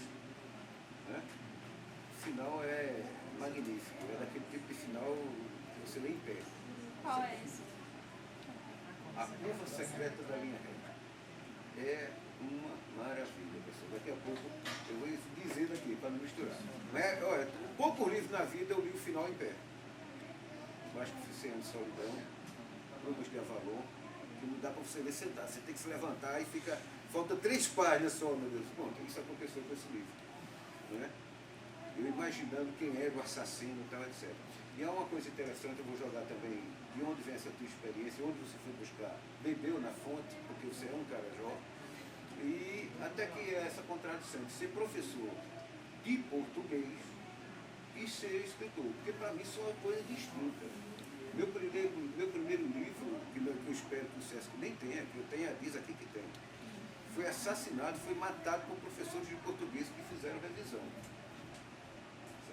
Né? O final é magnífico, é daquele tipo de final que você lê em pé. Qual é esse? A curva secreta da linha reta. É uma maravilha, pessoal. Daqui a pouco eu vou dizer daqui, para não misturar. Mas, olha, pouco livro na vida eu li o final em pé. Mais que 100 anos de solidão, Plumas de Avalon, que não dá para você ler sentado. Você tem que se levantar e fica... Falta 3 páginas só, meu Deus. Bom, isso aconteceu com esse livro. Né? Eu imaginando quem era o assassino e tal, etc. E há uma coisa interessante, eu vou jogar também de onde vem essa tua experiência, onde você foi buscar. Bebeu na fonte, porque você é um cara jovem. E até que é essa contradição de ser professor de português e ser escritor, porque para mim são uma coisa distinta. Meu primeiro livro, que eu espero que o Sesc nem tenha, que eu tenha, diz aqui que tem, foi assassinado, foi matado por professores de português que fizeram revisão.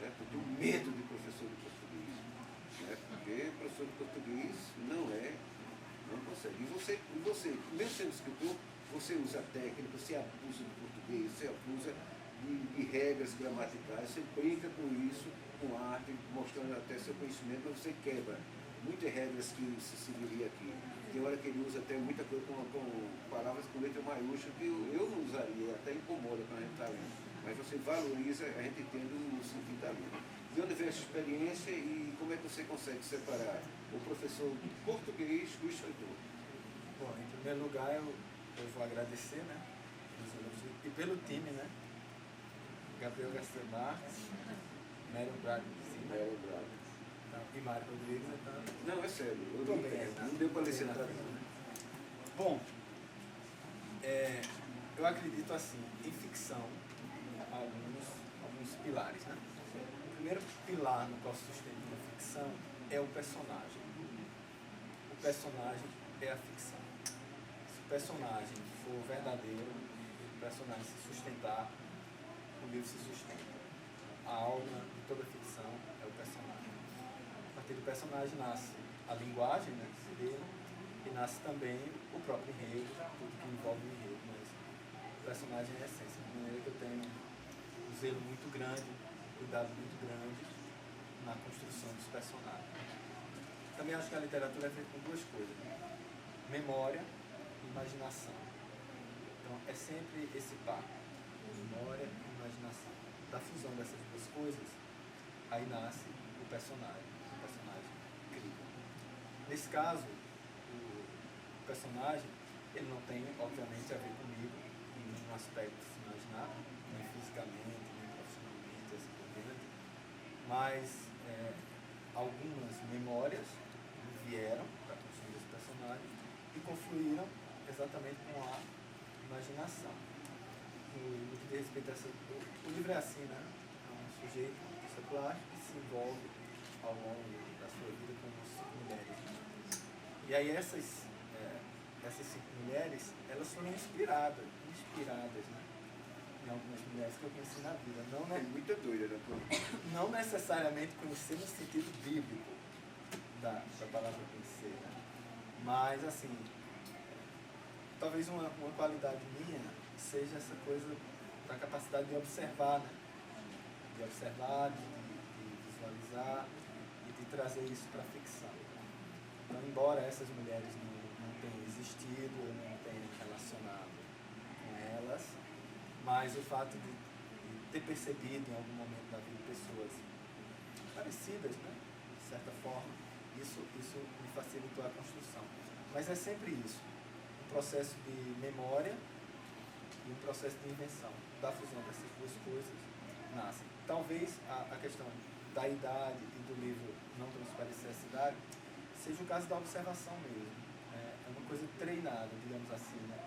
Certo? Eu tenho medo de professor de português, né? Porque professor de português não consegue. E você, mesmo sendo escritor, você usa técnica, você abusa do português, você abusa de regras gramaticais, você brinca com isso, com arte, mostrando até seu conhecimento, mas você quebra muitas regras que se seguiria aqui. Tem hora que ele usa até muita coisa com palavras com letra maiúscula que eu não usaria, até incomoda quando a gente está lendo. Mas você valoriza, a gente entende o sentido da língua. De onde vem essa experiência e como é que você consegue separar o professor de português do escritor? Bom, em primeiro lugar, eu vou agradecer, né, pelos elogios e pelo time, né? Gabriel Garcia Marques, Mário Braga, então, e Mário Rodrigues. Então, não, é sério, não deu para ler sentado. Bom, eu acredito assim, em ficção, alguns pilares, né? O primeiro pilar no qual se sustenta a ficção é o personagem. O personagem é a ficção. Se o personagem for verdadeiro, o personagem se sustentar, o livro se sustenta. A alma de toda ficção é o personagem. A partir do personagem nasce a linguagem, né, dele, e nasce também o próprio enredo, tudo que envolve o enredo. Mas o personagem é a essência, de maneira que eu tenho um zelo muito grande, um cuidado muito grande na construção dos personagens. Também acho que a literatura é feita com duas coisas, né? Memória e imaginação. Então é sempre esse par, memória e imaginação. Da fusão dessas duas coisas, aí nasce o personagem cria. Nesse caso, o personagem, ele não tem, obviamente, a ver comigo em nenhum aspecto se imaginar, nem fisicamente, nem profissionalmente, assim por diante, mas algumas memórias vieram para a construção desse personagem e confluíram exatamente com a imaginação. No que diz respeito a essa... O livro é assim, né? É um sujeito plástico que se envolve ao longo da sua vida com 5 mulheres. E aí essas 5 mulheres, elas foram inspiradas, né? Em algumas mulheres que eu conheci na vida. É muita doida, né? Não necessariamente conhecer no sentido bíblico da palavra conhecer, né? Mas, assim, talvez uma qualidade minha seja essa coisa da capacidade de observar, né? De observar, de visualizar e de trazer isso para a ficção. Então, embora essas mulheres não tenham existido, eu não tenha relacionado com elas, mas o fato de ter percebido em algum momento da vida pessoas parecidas, né? De certa forma, isso me facilitou a construção. Mas é sempre isso, um processo de memória e um processo de invenção. Da fusão dessas duas coisas nascem. Talvez a questão da idade e do livro Não Transparecer a Cidade seja o caso da observação mesmo. É uma coisa treinada, digamos assim, né?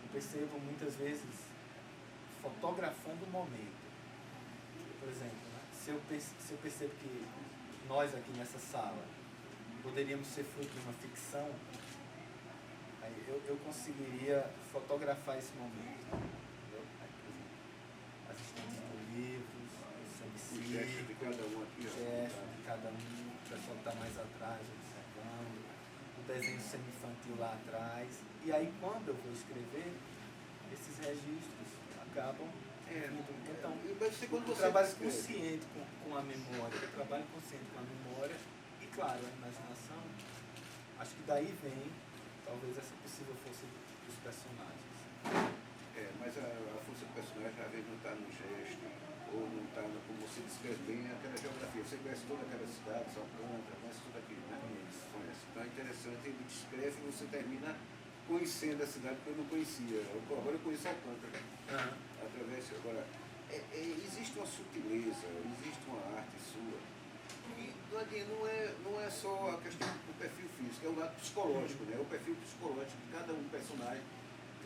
Eu percebo muitas vezes fotografando o momento. Por exemplo, né? Se eu percebo que nós aqui nessa sala poderíamos ser fruto de uma ficção, aí eu conseguiria fotografar esse momento. Entendeu? Aí, por exemplo, as estantes de livros, o gesto de cada um aqui, o gesto de cada um, o pessoal que está mais atrás observando, o desenho semi-infantil lá atrás. E aí, quando eu vou escrever, esses registros acabam vindo. Então, o trabalho consciente com a memória, o trabalho consciente com a memória e, claro, a imaginação, acho que daí vem talvez essa possível força dos personagens. Mas a força do personagem às vezes não está no gesto, ou não está como você descreve bem aquela geografia. Você conhece toda aquela cidade, São Paulo, conhece tudo aquilo, né? Conhece. Então é interessante, ele descreve e você termina conhecendo a cidade que eu não conhecia. Agora eu conheço Alcântara. Através, agora, existe uma sutileza, existe uma arte sua, que não é só a questão do perfil físico, é o lado psicológico, né? O perfil psicológico de cada um personagem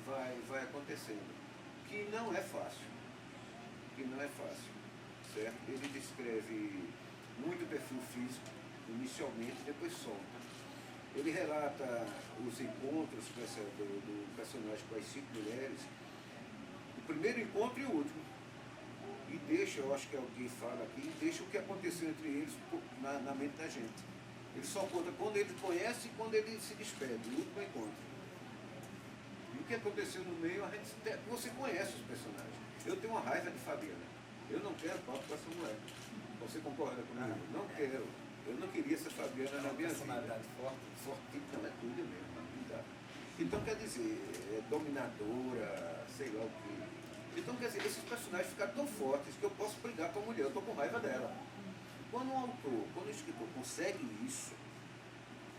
vai acontecendo, que não é fácil, certo? Ele descreve muito o perfil físico, inicialmente, depois solta. Ele relata os encontros do personagem com as 5 mulheres, o primeiro encontro e o último. E deixa, eu acho que alguém fala aqui, deixa o que aconteceu entre eles na mente da gente. Ele só conta quando ele conhece e quando ele se despede, o último encontro. E o que aconteceu no meio, você conhece os personagens. Eu tenho uma raiva de Fabiana. Eu não quero papo com essa mulher. Você concorda comigo? Não quero. Eu não queria essa Fabiana na minha vida. Personalidade forte. Forte, não é tudo mesmo. Então, quer dizer, é dominadora, sei lá o quê. Então, quer dizer, esses personagens ficaram tão fortes que eu posso brigar com a mulher, eu estou com raiva dela. Quando o escritor consegue isso,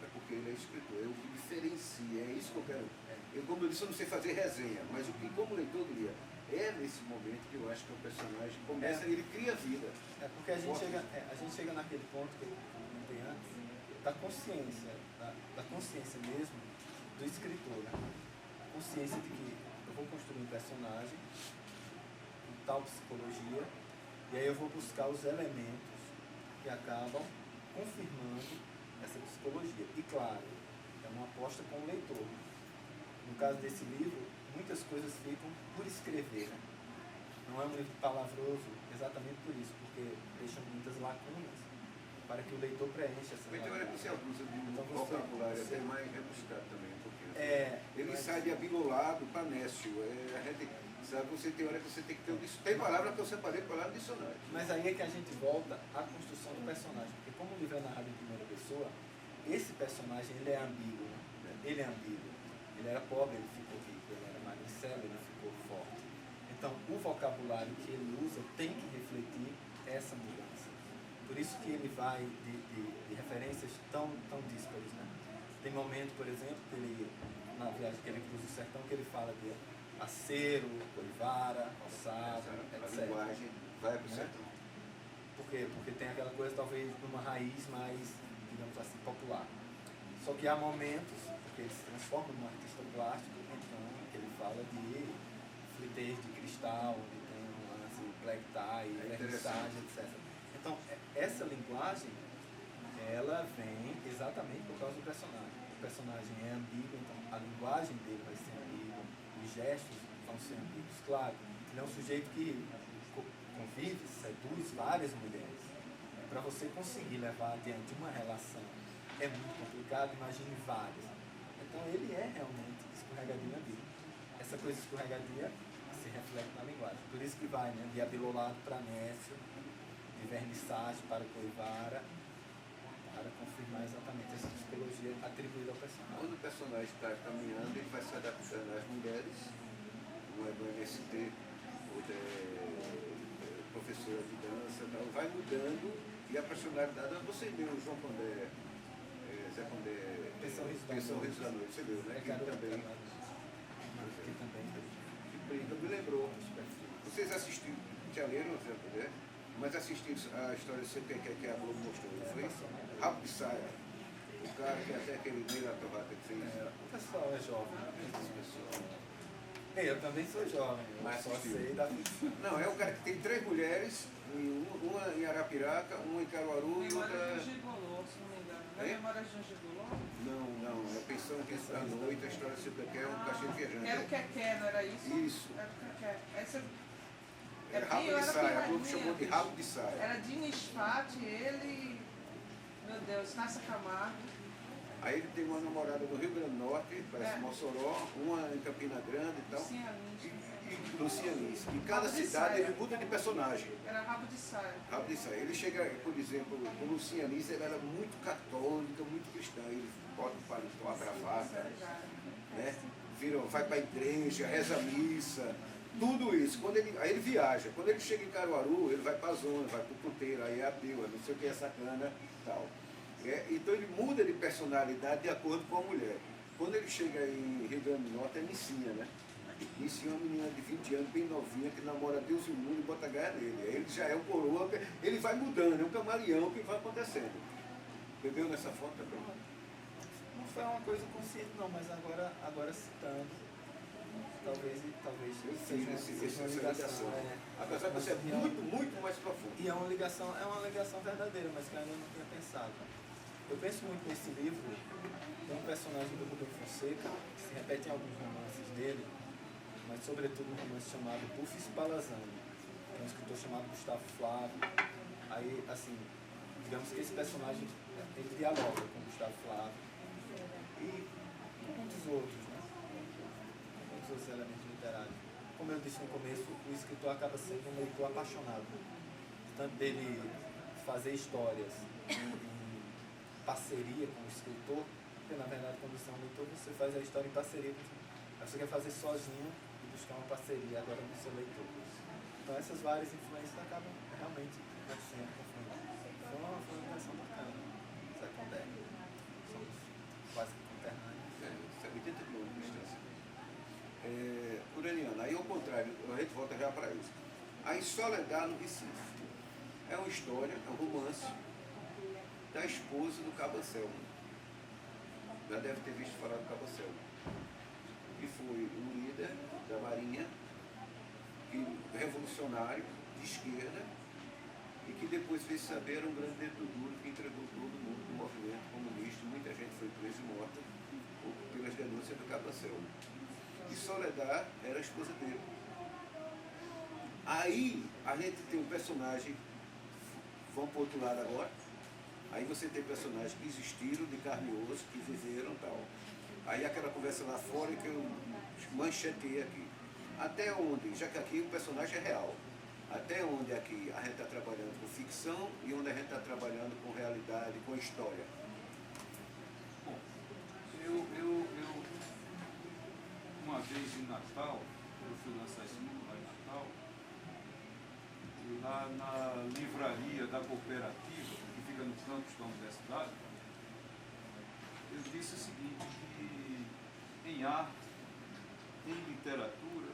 é porque ele é escritor, é o que diferencia, é isso que eu quero. Como eu disse, eu não sei fazer resenha, mas o que, como leitor, diria, é nesse momento que eu acho que o personagem começa, ele cria vida. É porque a gente chega naquele ponto que eu comentei antes, da consciência, da consciência mesmo do escritor, né? A consciência de que eu vou construir um personagem com tal psicologia, e aí eu vou buscar os elementos que acabam confirmando essa psicologia. E claro, é uma aposta com o leitor. No caso desse livro, muitas coisas ficam por escrever, né? Não é um livro palavroso exatamente por isso, porque deixa muitas lacunas para que o leitor preencha essa Mas tem hora que você abusa de um Então, vocabulário até mais rebuscado também, um pouquinho. Ele mas sai de abilolado para nécio. Você tem hora que você tem que ter um dicionário. Tem palavra que eu separei para lá no dicionário. Mas aí é que a gente volta à construção do personagem, porque como o livro é narrado em primeira pessoa, esse personagem ele é ambíguo, né? Ele é ambíguo. Ele era pobre, ele ficou rico, ele era magricelo, ele ficou forte. Então, o vocabulário que ele usa tem que refletir essa mudança. Por isso que ele vai de referências tão díspares, né? Tem momento, por exemplo, que ele, na viagem que ele cruza o sertão, que ele fala de acero, coivara, roçado, A etc. linguagem vai para o Né? sertão. Por quê? Porque tem aquela coisa, talvez, numa raiz mais, digamos assim, popular. Só que há momentos, porque ele se transforma num artista plástico, então ele fala de flitez de cristal, onde tem um lance black tie, vernissagem, etc. Então, essa linguagem, ela vem exatamente por causa do personagem. O personagem é ambíguo, então a linguagem dele vai ser ambígua, os gestos vão ser ambíguos. Claro, ele é um sujeito que convive, seduz várias mulheres. Para você conseguir levar adiante uma relação é muito complicado, imagine várias. Então ele é realmente escorregadio na Bíblia. Essa coisa escorregadia se reflete na linguagem. Por isso que vai, né, de abilolado para nécio, de vernissagem para coivara, para confirmar exatamente essa psicologia atribuída ao personagem. Quando o personagem está caminhando, ele vai se adaptando às mulheres, um é do MST, outro é professora de dança, tal, vai mudando e a personalidade, você leu o João Condé, Zé Condé, Pensão Riso da Noite, você leu, né? Que também brinca, me lembrou. Vocês assistiram, já leram o Zé Condé? Mas assistiram a história que a Globo mostrou, não foi? Rabo de Saia. O cara que até aquele meio atorrado que fez. O pessoal é jovem. Esse pessoal. Eu também sou jovem, Mas só assistiu. sei da ficção. Não, é o cara que tem 3 mulheres, uma em Arapiraca, uma em Caruaru e outra. Memória de um Gigolô, se não me engano. Não é Hein? Memória de um Gigolô? Não, é Pensão Riso da Noite, a história do que é um cachê viajante. Era o Keké, não era isso? Isso. Era o Keké. Essa... Era rabo de saia, a Globo chamou de rabo de saia. Era Diniz Fati, ele, meu Deus, Nassa Camargo. Aí ele tem uma namorada do Rio Grande do Norte, parece Mossoró, uma em Campina Grande e tal. E Lucianice. Em cada Rabo de cidade saia. ele muda de personagem. Era Rabo de Saia. Rabo de saia. Ele chega, por exemplo, com Lucianice, ela era muito católica, muito cristã. Ele bota o paletó, a gravata, né? Vai para a igreja, reza a missa, tudo isso. Aí ele viaja. Quando ele chega em Caruaru, ele vai para a zona, vai para o puteiro, aí é ateu, não sei o que é sacana e tal. Então ele muda de personalidade de acordo com a mulher. Quando ele chega em Rio Grande do Norte, é Missinha, né? Missinha é uma menina de 20 anos, bem novinha, que namora Deus e o mundo e bota a gaia nele. Aí ele já é o coroa, ele vai mudando, é um camaleão que vai acontecendo. Entendeu nessa foto também? Não foi uma coisa consciente não, mas agora citando, talvez Eu fiz seja uma essa ligação. ligação. Apesar de você é muito mais profundo. E é uma ligação verdadeira, mas que eu ainda não tinha pensado. Eu penso muito nesse livro, tem um personagem do Rubem Fonseca, que se repete em alguns romances dele, mas sobretudo um romance chamado Buffy Spallanzani, que é um escritor chamado Gustavo Flávio. Aí, assim, digamos que esse personagem, ele dialoga com Gustavo Flávio e com muitos outros, né? Com muitos outros elementos literários. Como eu disse no começo, o escritor acaba sendo um leitor apaixonado. Tanto dele fazer histórias em parceria com o escritor, porque na verdade quando você é um leitor, você faz a história em parceria com o você quer fazer sozinho e buscar uma parceria agora com o seu leitor. Então essas várias influências acabam realmente nascendo, confluindo. Foi uma ligação bacana. Zé Condé. Somos quase que conterrâneos. 80 quilômetros de distância. Uraniana, aí ao contrário, a gente volta já para isso. Aí Soledad no Recife. É uma história, é um romance da esposa do Cabo Anselmo. Já deve ter visto falar do Cabo Anselmo. Que foi um líder da Marinha, revolucionário, de esquerda, e que depois fez saber um grande dedo duro que entregou todo mundo no movimento comunista. Muita gente foi presa e morta pelas denúncias do Cabo Anselmo. E Soledad era a esposa dele. Aí a gente tem um personagem, vamos para o outro lado agora. Aí você tem personagens que existiram de carne e osso, que viveram e tal. Aí aquela conversa lá fora que eu manchetei aqui. Até onde, já que aqui o personagem é real, até onde aqui a gente está trabalhando com ficção e onde a gente está trabalhando com realidade, com história. Bom, uma vez em Natal, eu fui lançar esse livro lá em Natal, e lá na livraria da cooperativa, que fica no campus da universidade, eu disse o seguinte, que em arte, em literatura,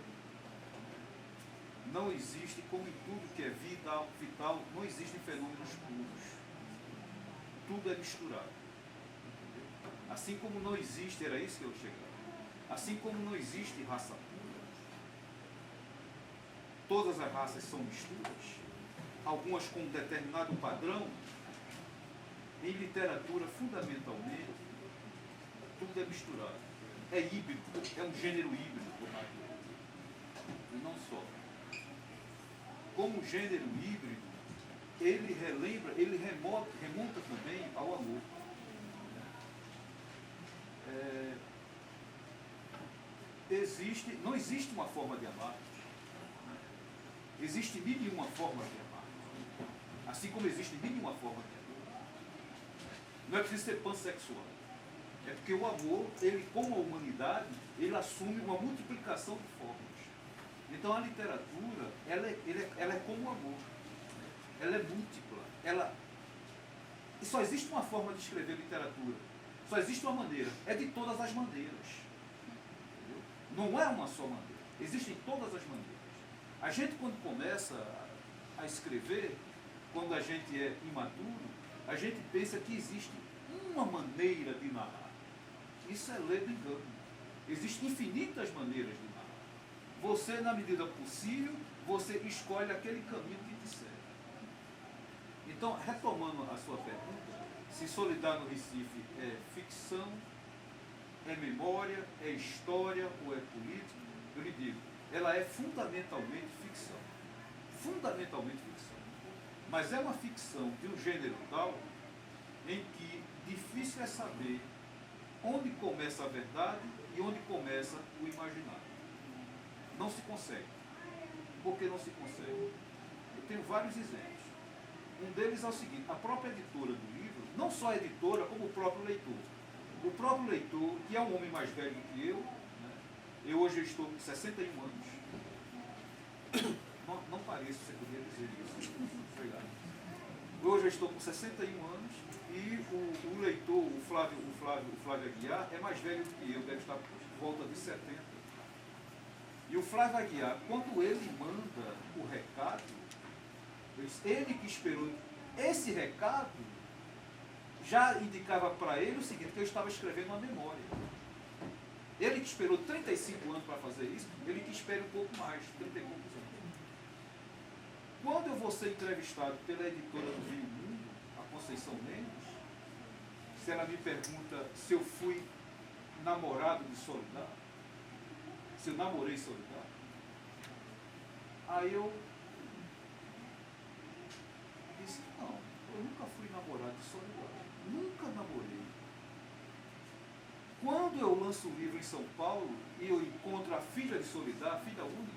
não existe, como em tudo que é vida, vital, não existem fenômenos puros. Tudo é misturado. Entendeu? Assim como não existe, era isso que eu chegava, assim como não existe raça pura, todas as raças são misturas, algumas com um determinado padrão. Em literatura, fundamentalmente, tudo é misturado. É híbrido, é um gênero híbrido, por natureza. E não só. Como gênero híbrido, ele relembra, ele remonta também ao amor. Não existe uma forma de amar. Existe mil e uma forma de amar. Assim como existe mil e uma forma de amar. Não é preciso ser pansexual. É porque o amor, ele, como a humanidade, ele assume uma multiplicação de formas. Então a literatura, ela é como o amor. Ela é múltipla. E só existe uma forma de escrever literatura. Só existe uma maneira. É de todas as maneiras. Entendeu? Não é uma só maneira. Existem todas as maneiras. A gente, quando começa a escrever, quando a gente é imaturo, a gente pensa que existe uma maneira de narrar. Isso é ledo engano. Existem infinitas maneiras de narrar. Você, na medida possível, você escolhe aquele caminho que te serve. Então, retomando a sua pergunta, se Soledad no Recife é ficção, é memória, é história ou é política, eu lhe digo, ela é fundamentalmente ficção. Fundamentalmente ficção. Mas é uma ficção de um gênero tal em que difícil é saber onde começa a verdade e onde começa o imaginário. Não se consegue. Por que não se consegue? Eu tenho vários exemplos. Um deles é o seguinte, a própria editora do livro, não só a editora, como o próprio leitor. O próprio leitor, que é um homem mais velho que eu, né? Eu hoje estou com 61 anos. Não pareço, você poderia dizer isso. Obrigado. Hoje eu estou com 61 anos e E o leitor, o Flávio Aguiar, é mais velho do que eu, deve estar por volta de 70. E o Flávio Aguiar, quando ele manda o recado, ele que esperou esse recado, já indicava para ele o seguinte, que eu estava escrevendo uma memória. Ele que esperou 35 anos para fazer isso, ele que espera um pouco mais, 30 e poucos anos. Quando eu vou ser entrevistado pela editora do Rio Mundo, a Conceição Mendes, se ela me pergunta se eu fui namorado de Soledad, se eu namorei Soledad, aí eu disse, não, eu nunca fui namorado de Soledad, nunca namorei. Quando eu lanço o livro em São Paulo e eu encontro a filha de Soledad, a filha única,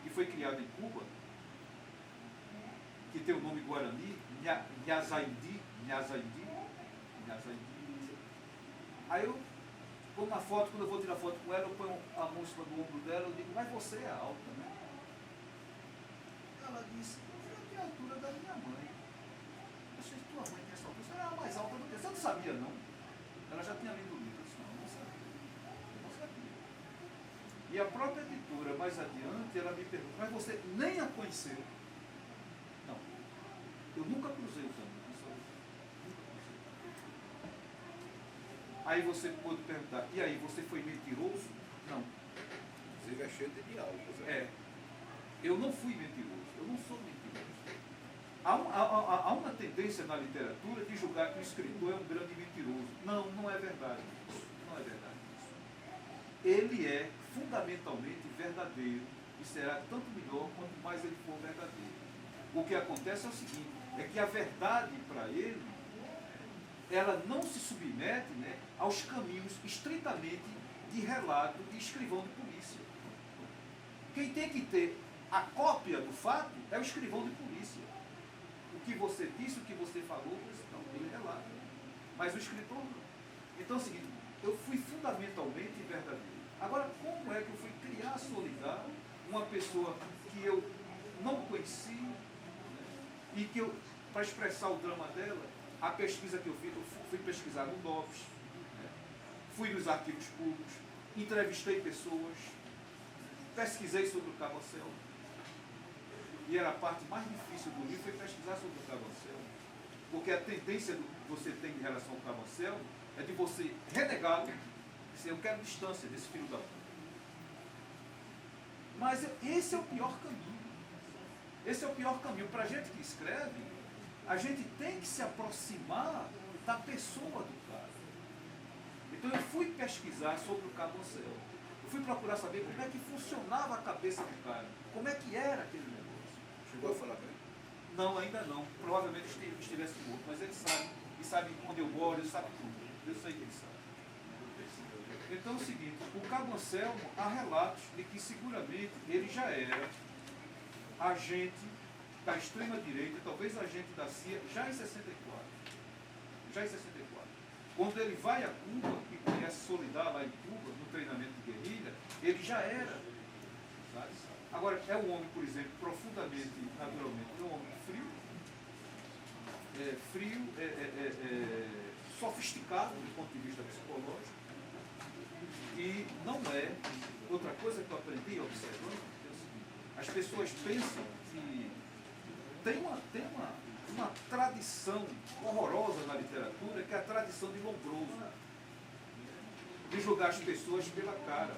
que foi criada em Cuba, que tem o nome guarani, Nhazaindi. Aí eu, quando eu vou tirar foto com ela, eu ponho a mão em cima do ombro dela, eu digo, mas você é alta, né? Ela disse, eu tenho a altura da minha mãe. Eu achei que tua mãe tem essa altura, você era mais alta do que você não sabia, não? Ela já tinha lido o livro, eu disse, não sabia. Eu não sabia. E a própria editora, mais adiante, ela me pergunta, mas você nem a conheceu? Não. Eu nunca cruzei os anos. Aí você pode perguntar, e aí, você foi mentiroso? Não. Inclusive é cheio de diálogos. É. Eu não fui mentiroso, eu não sou mentiroso. Há uma tendência na literatura de julgar que o escritor é um grande mentiroso. Não, não é verdade isso. Não é verdade isso. Ele é fundamentalmente verdadeiro e será tanto melhor quanto mais ele for verdadeiro. O que acontece é o seguinte, é que a verdade para ele, ela não se submete, né, aos caminhos estritamente de relato de escrivão de polícia. Quem tem que ter a cópia do fato é o escrivão de polícia. O que você disse, o que você falou, não, ele relata. Mas o escritor não. Então é o seguinte, eu fui fundamentalmente verdadeiro. Agora, como é que eu fui criar Soledad, uma pessoa que eu não conheci, né, e que eu, para expressar o drama dela, a pesquisa que eu fiz, eu fui pesquisar no DOPS, né? Fui nos arquivos públicos, entrevistei pessoas, pesquisei sobre o Cabo Anselmo. E era a parte mais difícil do livro, foi pesquisar sobre o Cabo Anselmo. Porque a tendência que você tem em relação ao Cabo Anselmo é de você renegá-lo, dizer, eu quero distância desse filho da puta. Mas esse é o pior caminho. Esse é o pior caminho. Para a gente que escreve, a gente tem que se aproximar da pessoa do cara. Então eu fui pesquisar sobre o Cabo Anselmo. Eu fui procurar saber como é que funcionava a cabeça do cara. Como é que era aquele negócio. Chegou a falar com ele? Não, ainda não. Provavelmente estivesse morto, mas ele sabe. E sabe onde eu moro, ele sabe tudo. Eu sei que ele sabe. Então é o seguinte, o Cabo Anselmo, há relatos de que seguramente ele já era agente da extrema-direita, talvez agente da CIA, já em 64. Já em 64. Quando ele vai a Cuba e conhece Soledad lá em Cuba, no treinamento de guerrilha, ele já era. Sabe? Agora, é um homem, por exemplo, profundamente, naturalmente, é um homem frio, sofisticado do ponto de vista psicológico, e não é. Outra coisa que eu aprendi observando é o seguinte, as pessoas pensam que tem uma tradição horrorosa na literatura, que é a tradição de Lombroso, de julgar as pessoas pela cara,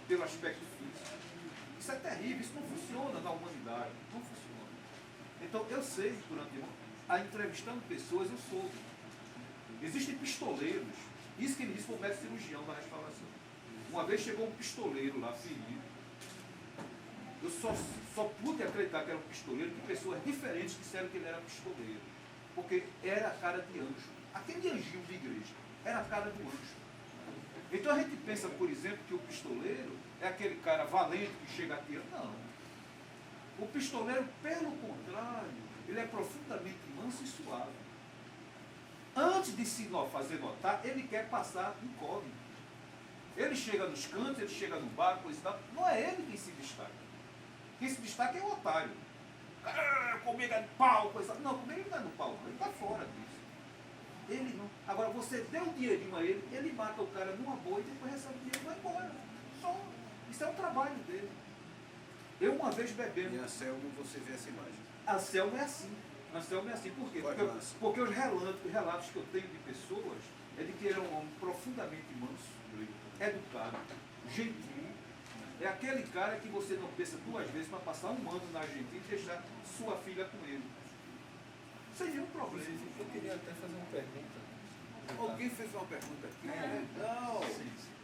pelo aspecto físico. Isso é terrível, isso não funciona na humanidade, não funciona. Então eu sei, durante a entrevistando pessoas, eu soube. Existem pistoleiros, isso que ele disse foi o médico cirurgião da restauração. Uma vez chegou um pistoleiro lá, ferido. Eu só pude acreditar que era um pistoleiro que pessoas diferentes disseram que ele era pistoleiro. Porque era a cara de anjo. Aquele anjinho de igreja era a cara do anjo. Então a gente pensa, por exemplo, que o pistoleiro é aquele cara valente que chega a tirar. Não. O pistoleiro, pelo contrário, ele é profundamente manso e suave. Antes de se fazer notar, ele quer passar incógnito. Ele chega nos cantos, ele chega no bar, coisa e tal. Não é ele quem se destaca. Quem se destaca é o otário. Comigo é no pau, coisa. Não, comigo não é no pau, ele está fora disso. Ele não. Agora, você deu um dinheirinho a ele, ele mata o cara numa boa e depois recebe o dinheiro e vai embora. Só. Isso é um trabalho dele. Eu uma vez bebendo. E a Selma, você vê essa imagem. A Selma é assim. A Selma é assim. Por quê? Porque os relatos que eu tenho de pessoas é de que ele é um homem profundamente manso, educado, gentil. É aquele cara que você não pensa duas vezes para passar um ano na Argentina e deixar sua filha com ele. Sem nenhum problema. Eu queria até fazer uma pergunta. Alguém fez uma pergunta aqui? Não.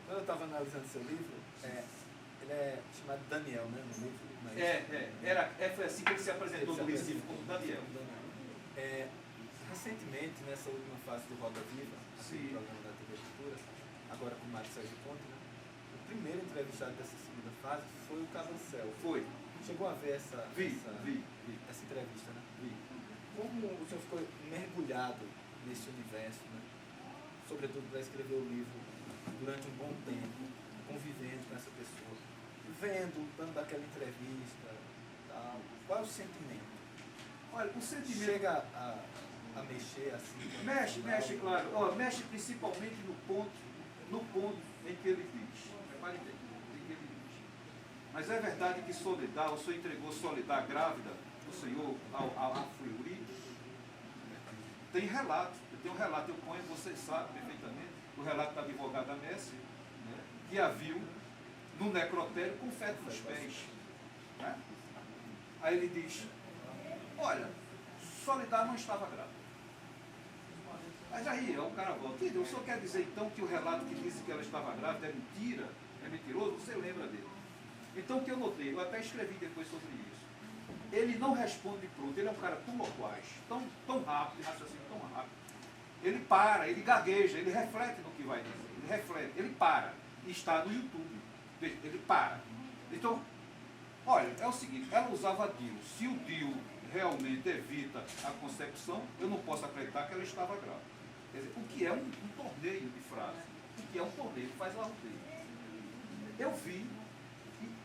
Quando eu estava analisando seu livro, ele é chamado Daniel, né? No livro, mas... Foi assim que ele se apresentou no Recife, como Daniel. Recentemente, nessa última fase do Roda Viva, Sim. do programa da TV Cultura, agora com o Mário Sérgio Conte, né? O primeiro entrevistado dessa segunda fase foi o Carrossel. Foi. Chegou a ver essa entrevista, né? Vi. Como o senhor ficou mergulhado nesse universo, né? Sobretudo para escrever o livro durante um bom tempo, convivendo com essa pessoa, vendo, dando aquela entrevista, tal. Qual é o sentimento? Olha, o sentimento... Chega a mexer assim? Mexe, claro. Mexe principalmente no ponto em que ele diz. Repare bem, em que ele diz. Mas é verdade que Soledad, o senhor entregou Soledad grávida do senhor ao Fleury? Tem relato. Tem um relato, eu ponho, vocês sabem perfeitamente, o relato da advogada Messi, né, que a viu no necrotério com feto nos pés. Né? Aí ele diz, olha, Soledad não estava grávida. Mas aí, o cara volta, entendeu? O senhor quer dizer então que o relato que disse que ela estava grávida é mentira? É mentiroso? Você lembra dele? Então o que eu notei, eu até escrevi depois sobre isso. Ele não responde pronto, ele é um cara tão loquaz, tão rápido, raciocínio tão rápido. Ele para, ele gagueja, ele reflete no que vai dizer, ele reflete, ele para, e está no YouTube, veja, ele para. Então, olha, é o seguinte, ela usava DIU, se o DIU realmente evita a concepção, eu não posso acreditar que ela estava grávida. Quer dizer, o que é um torneio de frases, o que é um torneio, faz lá roteiro. Eu vi,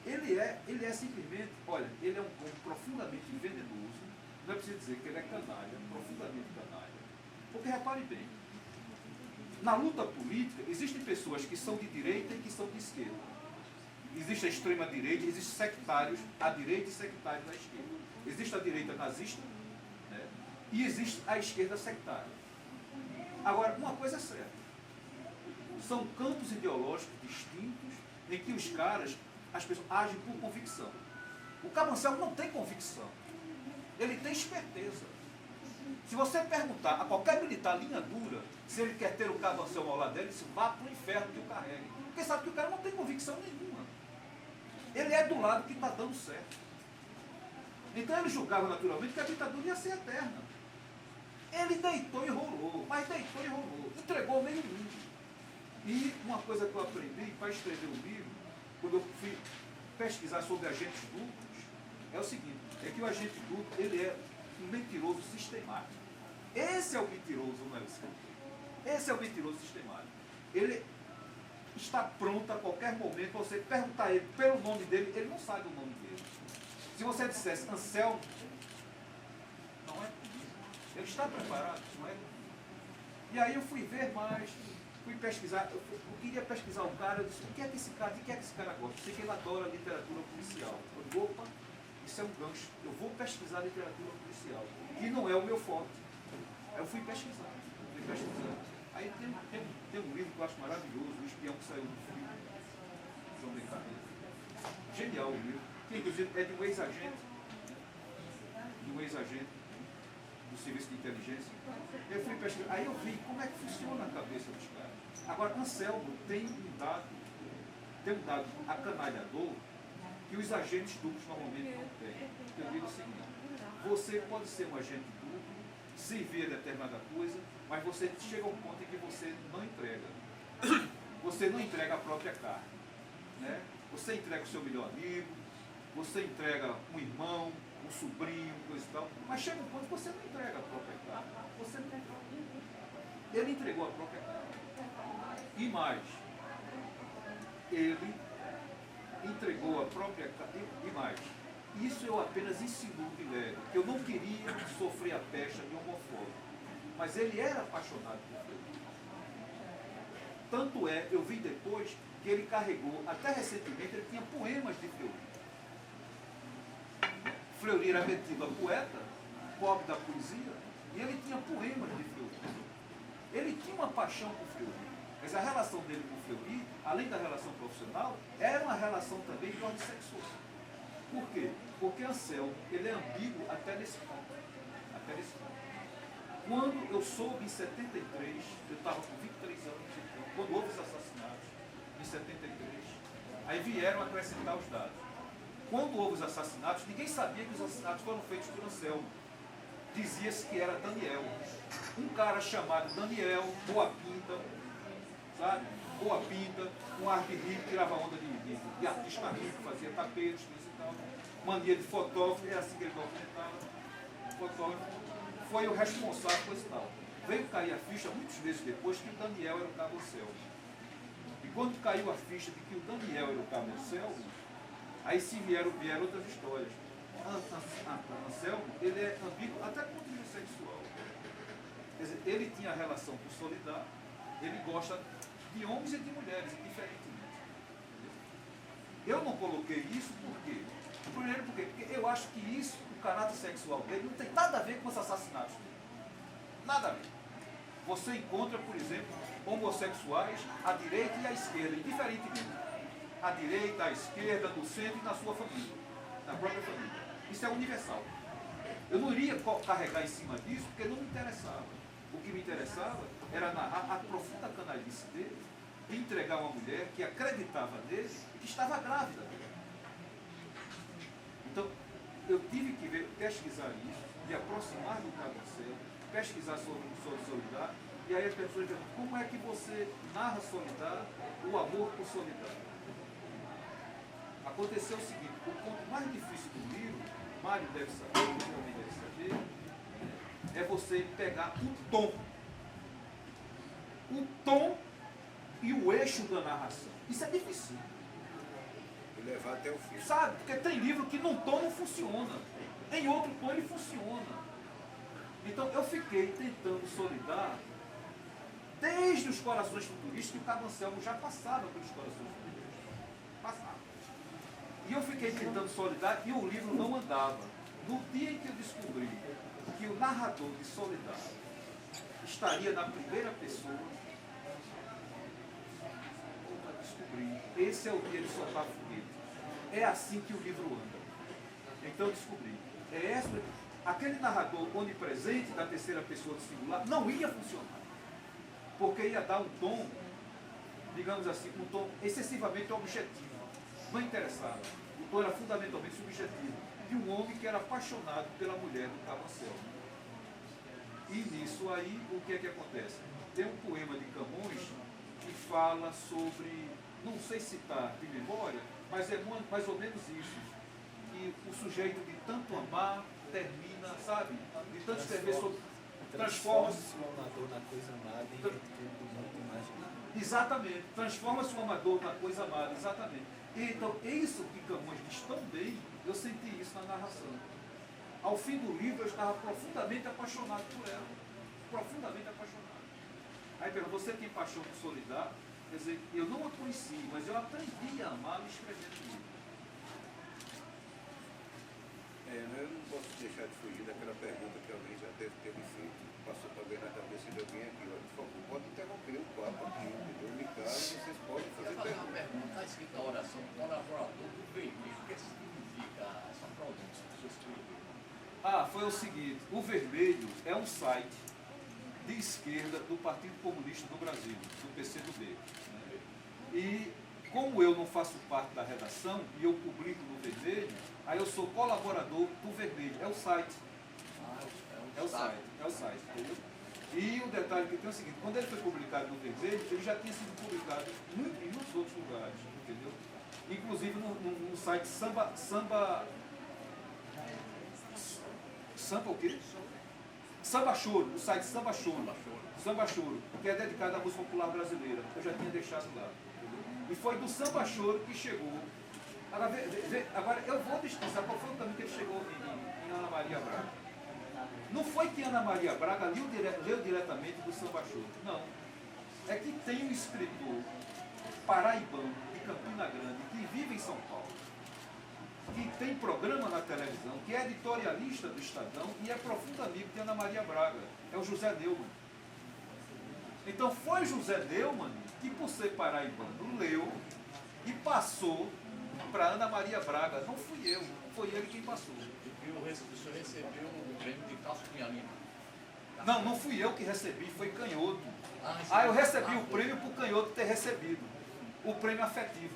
e ele é simplesmente, olha, ele é um homem profundamente venenoso, não é preciso dizer que ele é canalha, profundamente canalha. Porque repare bem, na luta política existem pessoas que são de direita e que são de esquerda. Existe a extrema direita, existem sectários à direita e sectários à esquerda. Existe a direita nazista, né, e existe a esquerda sectária. Agora, uma coisa é certa, são campos ideológicos distintos em que os caras, as pessoas agem por convicção. O Cabo Anselmo não tem convicção, ele tem esperteza. Se você perguntar a qualquer militar linha dura se ele quer ter o Cabo Anselmo ao lado dele, ele diz, vá para o inferno que o carregue. Porque sabe que o cara não tem convicção nenhuma. Ele é do lado que está dando certo. Então ele julgava naturalmente que a ditadura ia ser eterna. Ele deitou e rolou, mas deitou e rolou. Entregou meio mundo. E uma coisa que eu aprendi para escrever o livro, quando eu fui pesquisar sobre agentes duplos, é o seguinte, é que o agente duplo, ele é um mentiroso sistemático. Esse é o mentiroso, não é isso? Esse é o mentiroso sistemático. Ele está pronto a qualquer momento, você perguntar a ele pelo nome dele, ele não sabe o nome dele. Se você dissesse Anselmo, não é comigo. Ele está preparado, não é comigo. E aí eu fui ver mais, fui pesquisar, eu queria pesquisar o cara, eu disse, o que é que esse cara gosta? Eu sei que ele adora literatura policial. Eu digo, opa, isso é um gancho, eu vou pesquisar literatura policial, que não é o meu forte. Aí eu fui pesquisar. Aí tem um livro que eu acho maravilhoso, O Espião que Saiu do Frio, João de Carreira. Genial o livro, que inclusive é de um ex-agente do Serviço de Inteligência. Eu fui pesquisar, aí eu vi como é que funciona a cabeça dos caras. Agora, Anselmo tem um dado acanalhador que os agentes duplos normalmente não têm. Eu digo o seguinte, você pode ser um agente duplo, servir a determinada coisa, mas você chega a um ponto em que você não entrega. Você não entrega a própria carne. Né? Você entrega o seu melhor amigo, você entrega um irmão, um sobrinho, coisa e tal, mas chega um ponto que você não entrega a própria carne. Você não entrega. Ele entregou a própria carne. E mais, ele entregou a própria carne. E mais, isso eu apenas insinuo de leve, que eu não queria sofrer a pecha de homofóbico. mas ele era apaixonado por Fleury. Tanto é, eu vi depois, que ele carregou, até recentemente, ele tinha poemas de Fleury. Fleury era metido a poeta, pobre da poesia, e ele tinha poemas de Fleury. Ele tinha uma paixão por Fleury. Mas a relação dele com Fleury, além da relação profissional, era uma relação também de ordem sexual. Por quê? Porque Anselmo, ele é ambíguo até nesse ponto. Até nesse ponto. Quando eu soube em 73, eu estava com 23 anos, então, quando houve os assassinatos, em 73, aí vieram acrescentar os dados. Quando houve os assassinatos, ninguém sabia que os assassinatos foram feitos por Anselmo. Dizia-se que era Daniel. Um cara chamado Daniel, Boa Pinta, sabe? Boa Pinta, um ar de rico, tirava onda de artista rico, fazia tapetes, isso e tal. Mania de fotógrafo, é assim que ele documentava. Fotógrafo. Foi o responsável por esse tal. Veio cair a ficha muitos meses depois que o Daniel era o cabo Anselmo. E quando caiu a ficha de que o Daniel era o cabo Anselmo, aí sim vieram outras histórias. Anselmo, ele é ambíguo até com o nível sexual. Quer dizer, ele tinha relação com o Solidar, ele gosta de homens e de mulheres, indiferentemente. Eu não coloquei isso por quê? Primeiro porque eu acho que isso, o caráter sexual dele, não tem nada a ver com os assassinatos dele. Nada a ver. Você encontra, por exemplo, homossexuais à direita e à esquerda, indiferentemente. À direita, à esquerda, no centro e na sua família. Na própria família. Isso é universal. Eu não iria carregar em cima disso porque não me interessava. O que me interessava era narrar a profunda canalice dele de entregar uma mulher que acreditava nele e que estava grávida. Então, eu tive que pesquisar isso, me aproximar do cabo Anselmo, pesquisar sobre Solidar, e aí as pessoas perguntam, como é que você narra Solidar, o amor por Solidar? Aconteceu o seguinte, o ponto mais difícil do livro, Mário deve saber, o homem deve saber, é você pegar o tom e o eixo da narração. Isso é difícil. E levar até o fim. Sabe? Porque tem livro que num tom não funciona. Em outro tom ele funciona. Então eu fiquei tentando Solidar desde os Corações Futuristas, que o cabo Anselmo já passava pelos Corações Futuristas. Passava. E eu fiquei tentando Solidar e o livro não andava. No dia em que eu descobri que o narrador de Solidar estaria na primeira pessoa, eu descobri. Esse é o dia de soltar foguete. É assim que o livro anda. Então eu descobri. Aquele narrador onipresente da terceira pessoa do singular não ia funcionar. Porque ia dar um tom, digamos assim, um tom excessivamente objetivo. Não interessava. O tom era fundamentalmente subjetivo. De um homem que era apaixonado pela mulher do cabo Anselmo. E nisso aí, o que é que acontece? Tem um poema de Camões que fala sobre, não sei citar de memória, mas é mais ou menos isso. Que o sujeito de tanto amar termina, sabe? De tanto escrever sobre. Transforma-se o amador na coisa amada em virtude do mundo imaginário. Exatamente. Transforma-se o amador na coisa amada, exatamente. Então, isso que Camões diz tão bem, eu senti isso na narração. Ao fim do livro, eu estava profundamente apaixonado por ela. Profundamente apaixonado. Aí pergunta, você tem paixão por Solidar? Quer dizer, eu não a conheci, mas eu aprendi a amá-la escrevendo o livro. Eu não posso deixar de fugir daquela pergunta que alguém já deve ter me feito. Passou também na cabeça de alguém aqui. Olha, por favor, pode interromper o papo aqui, entendeu? Me calo, vocês podem fazer perguntas. Está escrita a oração colaborador do vermelho. O que significa essa pronúncia que você escreveu? Foi o seguinte, o Vermelho é um site de esquerda do Partido Comunista do Brasil, do PCdoB. Né? E como eu não faço parte da redação e eu publico no Vermelho, aí eu sou colaborador do Vermelho, é o site. É o site, entendeu? E o detalhe que tem é o seguinte, quando ele foi publicado no Vermelho, ele já tinha sido publicado em muitos outros lugares, entendeu? Inclusive no site Samba o quê? Samba Choro, o site Samba Choro, que é dedicado à música popular brasileira. Eu já tinha deixado lá. Entendeu? E foi do Samba Choro que chegou. Agora eu vou descansar qual foi o caminho que ele chegou em Ana Maria Braga. Não foi que Ana Maria Braga leu diretamente do Samba Show. Não. É que tem um escritor paraibano de Campina Grande que vive em São Paulo, que tem programa na televisão, que é editorialista do Estadão e é profundo amigo de Ana Maria Braga. É o José Neumann. Então foi José Neumann que, por ser paraibano, leu e passou para Ana Maria Braga. Não fui eu, foi ele quem passou. E o senhor recebeu o prêmio de Cássio Cunha Lima. Não, não fui eu que recebi, foi Canhoto. Ah, Eu recebi o prêmio por Canhoto ter recebido. O prêmio afetivo.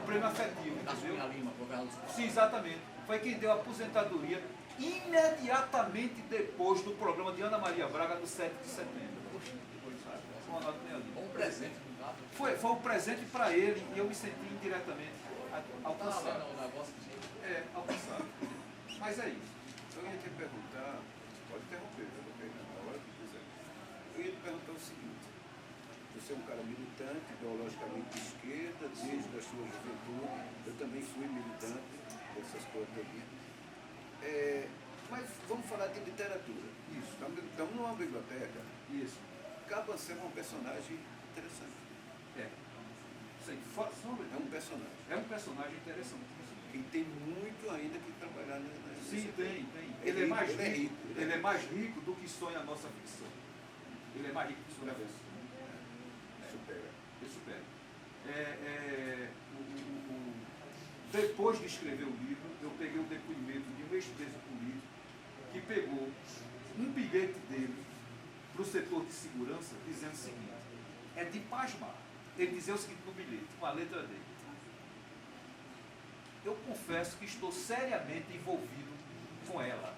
O prêmio afetivo, Cássio Cunha entendeu? Lima, governador do Sim, exatamente. Foi quem deu a aposentadoria imediatamente depois do programa de Ana Maria Braga no 7 de setembro. Ronaldo tem ali. Bom presente do gato. Foi um presente para ele e eu me senti indiretamente alcançado. O negócio Alcançado. Mas é isso. Eu ia te perguntar, pode interromper, eu vou pegar na hora que quiser. Eu ia te perguntar o seguinte, você é um cara militante, ideologicamente de esquerda, desde a sua juventude, eu também fui militante dessas coisas ali. Mas vamos falar de literatura. Isso. Estamos numa biblioteca, Isso. acaba sendo um personagem interessante. Sem sombra. É um personagem. É um personagem interessante. Que tem muito ainda que trabalhar nesse Sim, tem. Ele Ele é mais é rico. rico. Ele é mais rico do que sonha a nossa ficção. Ele é mais rico do que sonha a ficção. Supera. Ele supera. Depois de escrever o livro, eu peguei o depoimento de um ex-preso político que pegou um bilhete dele para o setor de segurança, dizendo o seguinte, é de pasmar. Ele dizia o seguinte no bilhete, com a letra dele. Eu confesso que estou seriamente envolvido com ela.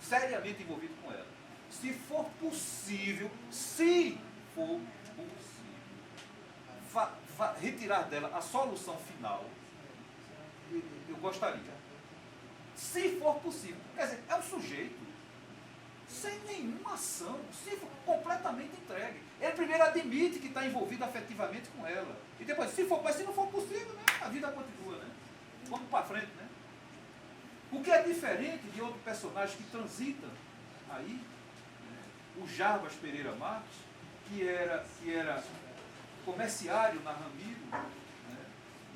Seriamente envolvido com ela. Se for possível, retirar dela a solução final, eu gostaria. Se for possível. Quer dizer, é um sujeito sem nenhuma ação, completamente entregue. Ele primeiro admite que está envolvido afetivamente com ela. E depois, mas se não for possível, né, a vida continua, né? Vamos para frente, né? O que é diferente de outro personagem que transita aí, né, o Jarbas Pereira Marques, que era comerciário na Ramiro, né?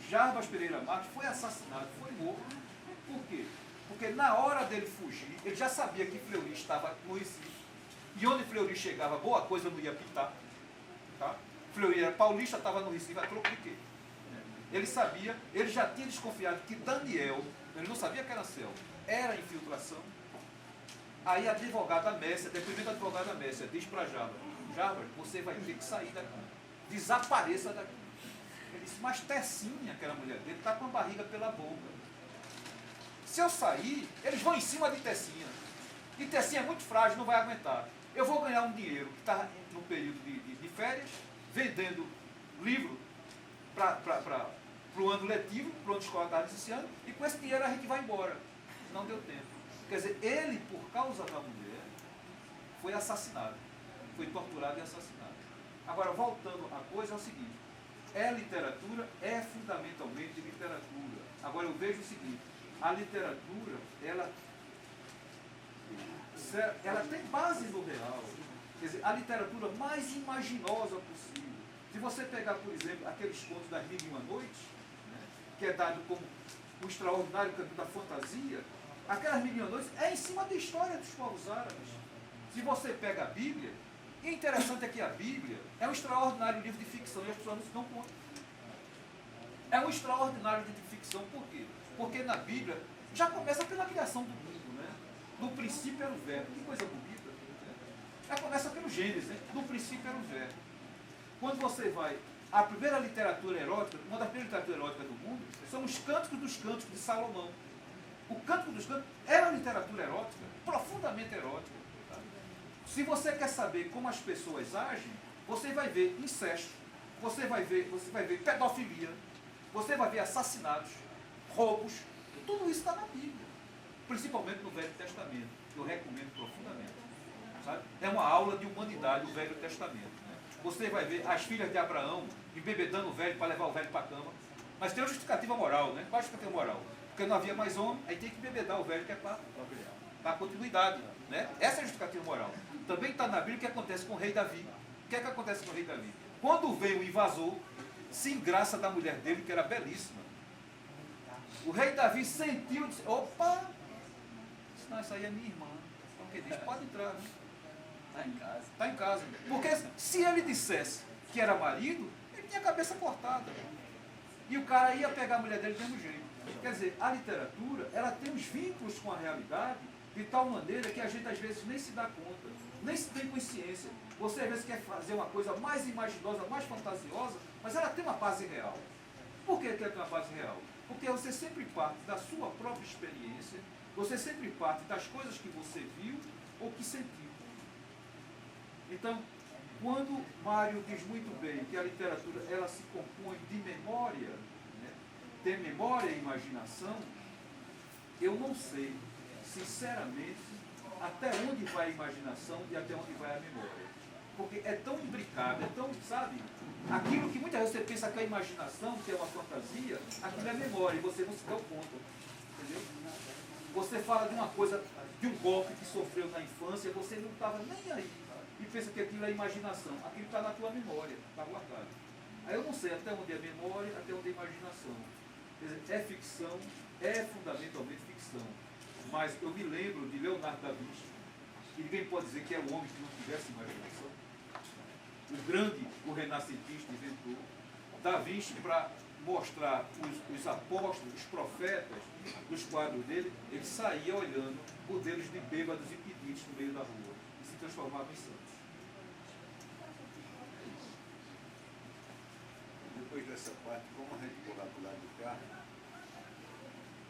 Jarbas Pereira Marques foi assassinado, foi morto. Por quê? Porque na hora dele fugir, ele já sabia que Fleury estava no Recife. E onde Fleury chegava, boa coisa não ia pintar. Tá? Fleury era paulista, estava no Recife, a troco de quê? Ele sabia, ele já tinha desconfiado que Daniel, ele não sabia que era Céu, era infiltração. Aí a advogada Messia, depoimento da advogada Messia, diz para Jarbas, você vai ter que sair daqui. Desapareça daqui. Ele disse, mas Tessinha, aquela mulher dele, está com a barriga pela boca. Se eu sair, eles vão em cima de Tessinha. E Tessinha é muito frágil, não vai aguentar. Eu vou ganhar um dinheiro que está no período de férias, vendendo livro para o ano letivo, para o ano escolar esse ano, e com esse dinheiro a gente vai embora. Não deu tempo. Quer dizer, ele, por causa da mulher, foi assassinado. Foi torturado e assassinado. Agora, voltando à coisa, é o seguinte. Literatura é fundamentalmente literatura. Agora, eu vejo o seguinte. A literatura, ela tem base no real. Quer dizer, a literatura mais imaginosa possível. Se você pegar, por exemplo, aqueles contos das Mil e Uma Noites, né, que é dado como o extraordinário caminho da fantasia, aquelas Mil e Uma Noites é em cima da história dos povos árabes. Se você pega a Bíblia, e o interessante é que a Bíblia é um extraordinário livro de ficção e as pessoas não se dão conta. É um extraordinário livro de ficção, por quê? Porque na Bíblia já começa pela criação do mundo, né? No princípio era o verbo, que coisa bonita. Né? Já começa pelo Gênesis, né? No princípio era o verbo. Quando você vai, a primeira literatura erótica, uma das primeiras literaturas eróticas do mundo, são os Cânticos dos Cânticos de Salomão. O Cântico dos Cânticos é uma literatura erótica, profundamente erótica. Tá? Se você quer saber como as pessoas agem, você vai ver incesto, você vai ver pedofilia, você vai ver assassinatos, roubos, tudo isso está na Bíblia, principalmente no Velho Testamento, que eu recomendo profundamente. Sabe? É uma aula de humanidade o Velho Testamento. Né? Você vai ver as filhas de Abraão embebedando o velho para levar o velho para a cama, mas tem uma justificativa moral, né? Qual a justificativa moral? Porque não havia mais homem, aí tem que bebedar o velho que é para a continuidade. Né? Essa é a justificativa moral. Também está na Bíblia o que acontece com o rei Davi. O que é que acontece com o rei Davi? Quando veio o invasor, se engraça da mulher dele, que era belíssima. O rei Davi sentiu, disse, opa, não, essa aí é minha irmã. Então, que diz, pode entrar, né? Está em casa. Está em casa. Porque se ele dissesse que era marido, ele tinha a cabeça cortada. E o cara ia pegar a mulher dele do mesmo jeito. Quer dizer, a literatura, ela tem os vínculos com a realidade de tal maneira que a gente às vezes nem se dá conta, nem se tem consciência. Você às vezes quer fazer uma coisa mais imaginosa, mais fantasiosa, mas ela tem uma base real. Por que ela tem uma base real? Porque você sempre parte da sua própria experiência, você sempre parte das coisas que você viu ou que sentiu. Então, quando Mário diz muito bem que a literatura ela se compõe de memória, né, tem memória e imaginação, eu não sei, sinceramente, até onde vai a imaginação e até onde vai a memória. Porque é tão imbricado, é tão, sabe, aquilo que muitas vezes você pensa que é imaginação, que é uma fantasia, aquilo é memória e você não se deu conta. Entendeu? Você fala de uma coisa, de um golpe que sofreu na infância, você não estava nem aí. E pensa que aquilo é imaginação. Aquilo está na tua memória, está guardado. Aí eu não sei até onde é memória, até onde é imaginação. Quer dizer, é ficção, é fundamentalmente ficção. Mas eu me lembro de Leonardo da Vinci, e ninguém pode dizer que é um homem que não tivesse imaginação. O grande, o renascentista, inventou. Da Vinci, para mostrar os apóstolos, os profetas, dos quadros dele, ele saía olhando modelos de bêbados e pedidos no meio da rua e se transformava em santos. Depois dessa parte, como a gente pular para o lado do carro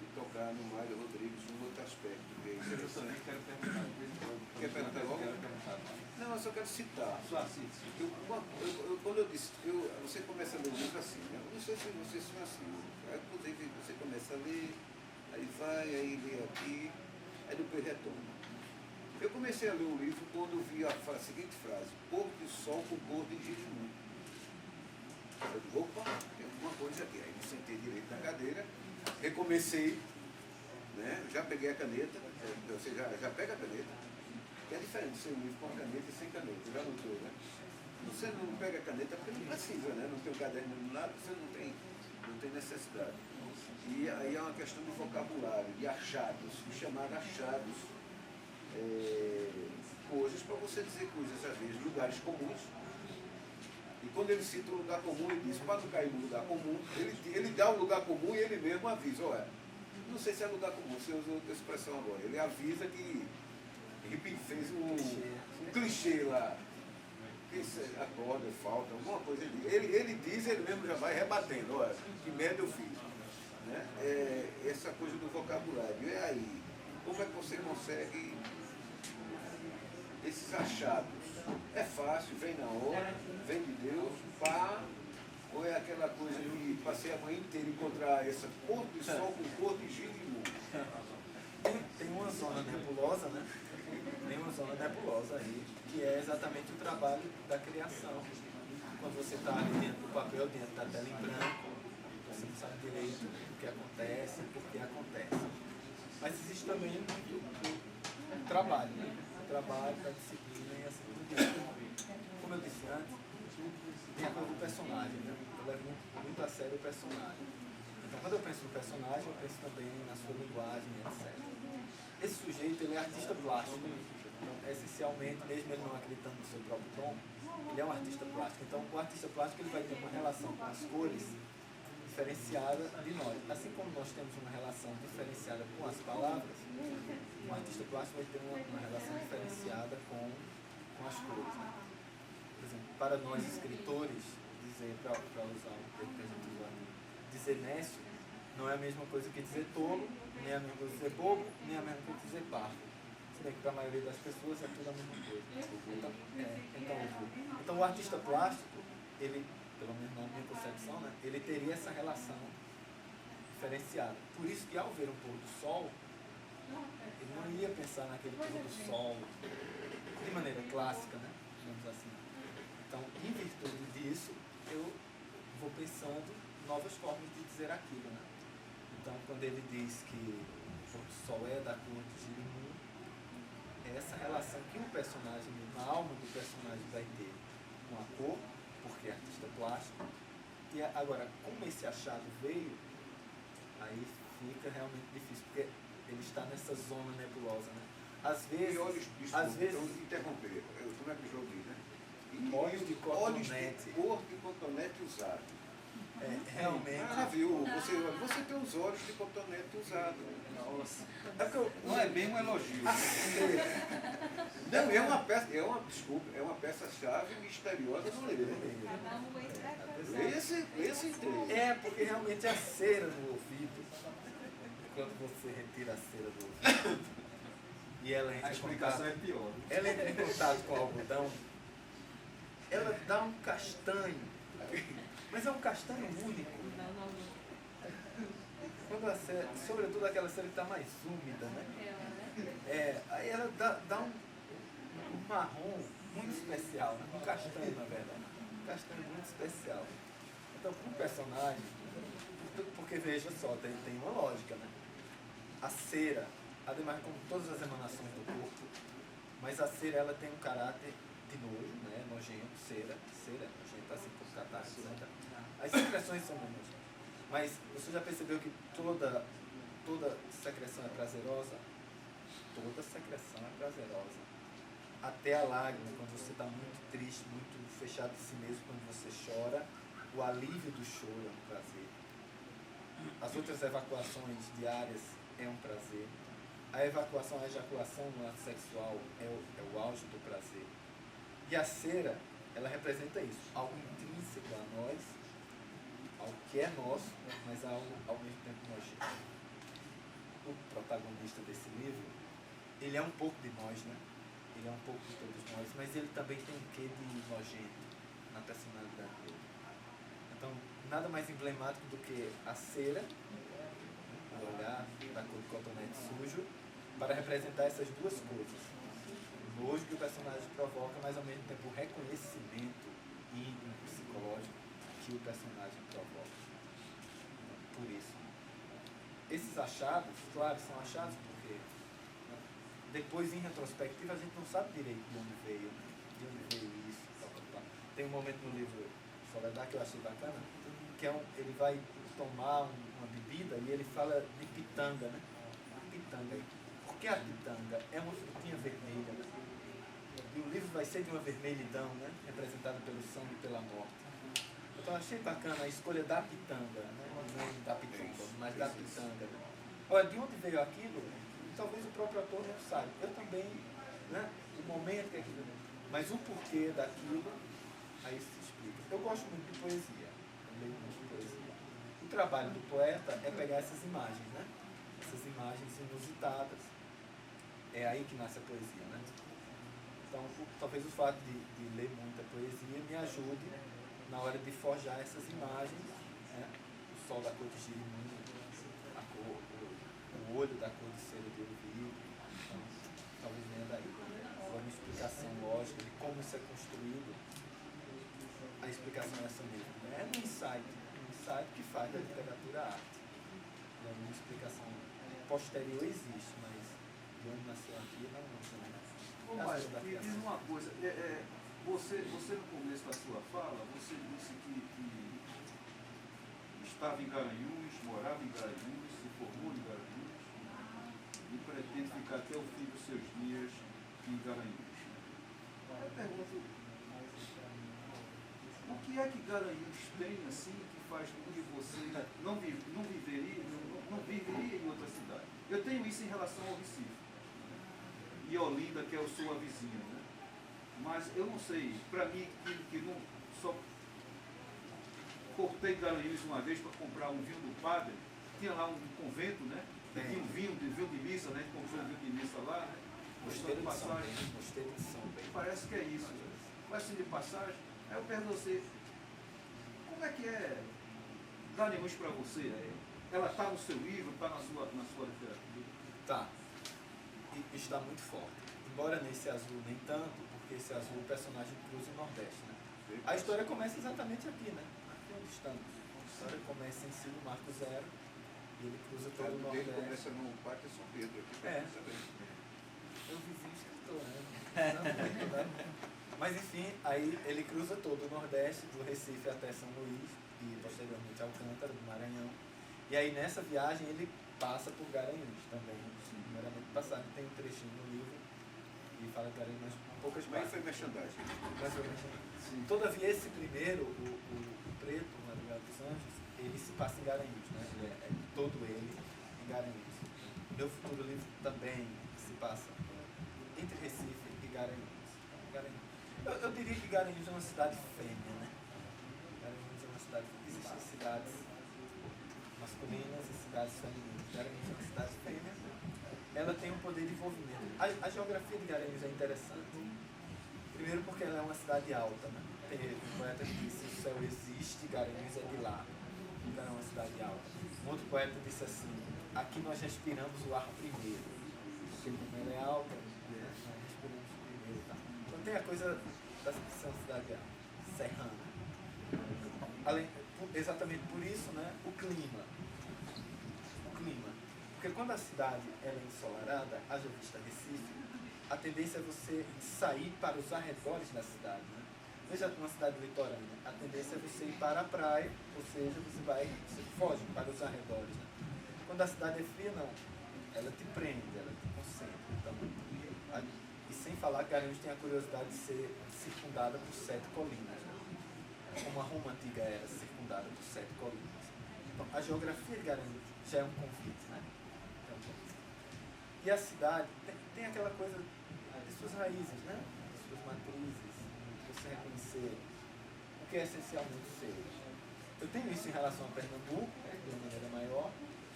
e tocar no Mário Rodrigues num outro aspecto, que é Eu interessante. também quero perguntar. Quer perguntar logo? Quero perguntar. Não, eu só quero citar. Só assim. Quando eu disse, você começa a ler o livro assim, né? Eu não sei se vocês são assim. Inclusive, você começa a ler, aí vai, aí lê aqui, aí depois retoma. Eu comecei a ler o livro quando vi a seguinte frase: pôr do sol com cor de Jerimum. Eu digo, opa, tem alguma coisa aqui. Aí me sentei direito na cadeira, recomecei, né? Já peguei a caneta, você já pega a caneta, que é diferente ser um livro com caneta e sem caneta, já notou, né? Você não pega a caneta porque não precisa, né? Não tem o caderno do lado, você não tem necessidade. E aí é uma questão de vocabulário, de achados, de chamar achados, coisas para você dizer coisas, às vezes, lugares comuns. E quando ele cita um lugar comum, ele diz, para não cair no lugar comum, ele dá um lugar comum e ele mesmo avisa, olha, não sei se é lugar comum, você usou outra expressão agora, ele avisa que ele fez um clichê lá, que acorda, falta, alguma coisa, ele diz, ele mesmo já vai rebatendo, olha, que merda eu fiz. Né? Essa coisa do vocabulário, e aí, como é que você consegue esses achados? É fácil, vem na hora, vem de Deus, pá, ou é aquela coisa de passei a manhã inteira encontrar essa cor de sol com cor de Jerimum? Tem uma zona nebulosa, né? Tem uma zona nebulosa aí, que é exatamente o trabalho da criação. Quando você está ali dentro do papel, dentro da tela em branco, você não sabe direito o que acontece, por que acontece. Mas existe também muito o trabalho, né? O trabalho da disciplina e assim por diante. Como eu disse antes, tem a coisa do personagem, né? Eu levo muito a sério o personagem. Então, quando eu penso no personagem, eu penso também na sua linguagem, etc. Esse sujeito, ele é artista plástico. Então, essencialmente, mesmo ele não acreditando no seu próprio tom, ele é um artista plástico. Então, o artista plástico ele vai ter uma relação com as cores diferenciada de nós. Assim como nós temos uma relação diferenciada com as palavras, um artista plástico vai ter uma relação diferenciada com as cores. Né? Por exemplo, para nós escritores, para usar o termo que a gente usa, dizer nécio não é a mesma coisa que dizer tolo, nem a mesma coisa que dizer bobo, nem a mesma coisa que dizer parvo. Se bem que para a maioria das pessoas é tudo a mesma coisa. Então o artista plástico, ele, pelo menos na minha concepção, né, ele teria essa relação diferenciada. Por isso que ao ver um pôr do sol, ele não ia pensar naquele pôr do sol de maneira clássica, né, digamos assim. Então, em virtude disso, eu vou pensando novas formas de dizer aquilo, né? Então, quando ele diz que o sol é da cor de Girimum, é essa relação que o personagem, na alma do personagem, vai ter com a cor, porque é artista plástico. E agora, como esse achado veio, aí fica realmente difícil, porque ele está nessa zona nebulosa, né? Às vezes, E olhos, desculpa, às vezes, então, interromper, como é que o jogo diz, né? olhos de cotonete. Cor de cotonete usado. Realmente. Ah, viu? Você tem os olhos de cotonete usado. Nossa. É porque eu, Não é bem um elogio. Não, é uma peça, é uma peça-chave misteriosa do livro. Cada um interpreta. Esse inteiro. É, porque realmente a cera no ouvido, quando você retira a cera do ouvido, e ela entra A em explicação contato, é pior. ela entra em contato com o algodão, ela dá um castanho, mas é um castanho único. Quando a cera, sobretudo aquela cera que está mais úmida, né? Aí ela dá um marrom muito especial, né? Um castanho, na verdade. Um castanho muito especial. Então, para o personagem, porque veja só, tem uma lógica, né? A cera, ademais como todas as emanações do corpo, mas a cera ela tem um caráter de nojo, né? Nojento, cera nojenta, assim por catarse, etc. As secreções são nojentas. Mas você já percebeu que toda secreção é prazerosa? Toda secreção é prazerosa. Até a lágrima, quando você está muito triste, muito fechado em si mesmo, quando você chora, o alívio do choro é um prazer. As outras evacuações diárias é um prazer. A evacuação, a ejaculação no ato sexual é o auge do prazer. E a cera, ela representa isso, algo intrínseco a nós, algo que é nosso, mas algo ao mesmo tempo nojento. O protagonista desse livro, ele é um pouco de nós, né? Ele é um pouco de todos nós, mas ele também tem um quê de nojento na personalidade dele. Então, nada mais emblemático do que a cera, o olhar da cor de cotonete sujo, para representar essas duas coisas. O nojo que o personagem provoca, mas ao mesmo tempo o reconhecimento íntimo, psicológico que o personagem provoca. Por isso. Esses achados, claro, são achados porque depois, em retrospectiva, a gente não sabe direito de onde veio isso. Tem um momento no livro Soledad que eu achei bacana, que ele vai tomar uma bebida e ele fala de pitanga, né? Pitanga. Por que a pitanga? É uma frutinha vermelha, né? E o livro vai ser de uma vermelhidão, né? Representada pelo sangue e pela morte. Então eu achei bacana a escolha da pitanga, né? Não da pitanga, mas da pitanga. Né? Olha, de onde veio aquilo? Talvez o próprio autor não saiba. Eu também, né? O momento que aquilo... Mas o porquê daquilo, aí se explica. Eu gosto muito de poesia. Eu leio muito de poesia. O trabalho do poeta é pegar essas imagens, né? Essas imagens inusitadas. É aí que nasce a poesia, né? Então, talvez o fato de ler muita poesia me ajude na hora de forjar essas imagens, né? O sol da cor de Girimum, o olho da cor de cera de ouvido. Então, talvez venha daí. Uma explicação lógica de como isso é construído. A explicação é essa mesmo. É um insight que faz da literatura a arte. E aí uma explicação posterior existe, mas de onde nasceu aqui não sei. Ô, Mário, me diz uma coisa. Você no começo da sua fala, você disse que estava em Garanhuns, morava em Garanhuns, se formou em Garanhuns e pretende ficar até o fim dos seus dias em Garanhuns. Eu pergunto, o que é que Garanhuns tem assim que faz com que você não viveria em outra cidade? Eu tenho isso em relação ao Recife e Olinda, que é a sua vizinha, né? Mas eu não sei, para mim, que não só cortei Garanhuns uma vez para comprar um vinho do padre, tinha lá um convento, né? Tinha um vinho de missa, né? A gente comprou um vinho de missa lá, né? Mosteiro de passagem. São Bento. Parece que é isso. Vai ser de passagem. Aí eu pergunto a você, como é que é Garanhuns para você? Ela está no seu livro, está na sua literatura? Tá. E está muito forte. Embora nesse azul nem tanto, porque esse azul o personagem cruza o Nordeste, né? A história começa exatamente aqui, né? Aqui onde estamos. A história começa em si no Marco Zero, E ele cruza todo o O dele Nordeste. começa no Pátio São Pedro, aqui É. também. Eu vizinho escritor, né? Não muito, né? Mas enfim, aí ele cruza todo o Nordeste, do Recife até São Luís e posteriormente Alcântara, do Maranhão. E aí nessa viagem ele passa por Garanhuns também. Primeiramente passado, tem um trechinho no livro e fala de Garanhuns, mas poucas Mas partes. foi merchandising. Mas foi bastante. Todavia, esse primeiro, o Preto, Madrugada dos Anjos, ele se passa em Garanhuns, né? É todo ele em Garanhuns. Meu futuro livro também se passa entre Recife e Garanhuns. Eu diria que Garanhuns é uma cidade fêmea, né? Garanhuns é uma cidade... Existem cidades masculinas e cidades femininas. Garanhuns é uma cidade fêmea. Ela tem um poder de envolvimento. A geografia de Garanhuns é interessante. Primeiro porque ela é uma cidade alta, né? Tem um poeta que disse: o céu existe, Garanhuns é de lá. Então é uma cidade alta. Um outro poeta disse assim: aqui nós respiramos o ar primeiro. Porque como ela é alta, né, nós respiramos primeiro. Tá? Então tem a coisa da ser uma cidade alta, serrana. Exatamente por isso, né, o clima. Porque quando a cidade ela é ensolarada, haja vista Recife, a tendência é você sair para os arredores da cidade. Né? Veja uma cidade litorânea, a tendência é você ir para a praia, ou seja, você foge para os arredores. Né? Quando a cidade é fria, não. Ela te prende, ela te concentra. Então, e sem falar que Garanhuns tem a curiosidade de ser circundada por 7 colinas. Né? Como a Roma antiga era circundada por 7 colinas. Então, a geografia de Garanhuns já é um convite. Né? E a cidade tem aquela coisa de suas raízes, né? De suas matrizes, de você reconhecer o que é essencialmente seu. Eu tenho isso em relação a Pernambuco, de uma maneira maior,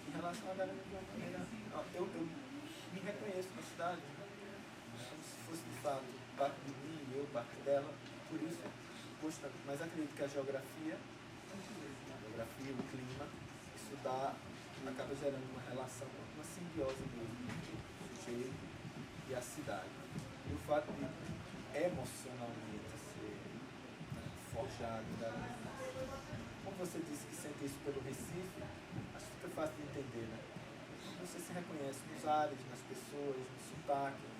em relação a Garanhuns de uma maneira... Eu me reconheço na cidade, né? Como se fosse de fato parte de mim, eu parte dela, por isso gosto tanto. Mas acredito que a geografia, o clima, isso acaba gerando uma relação, uma simbiose mesmo, e a cidade. E o fato de emocionalmente ser forjado, como você disse que sente isso pelo Recife, acho que fica fácil de entender, né? Você se reconhece nos ares, nas pessoas, no sotaque.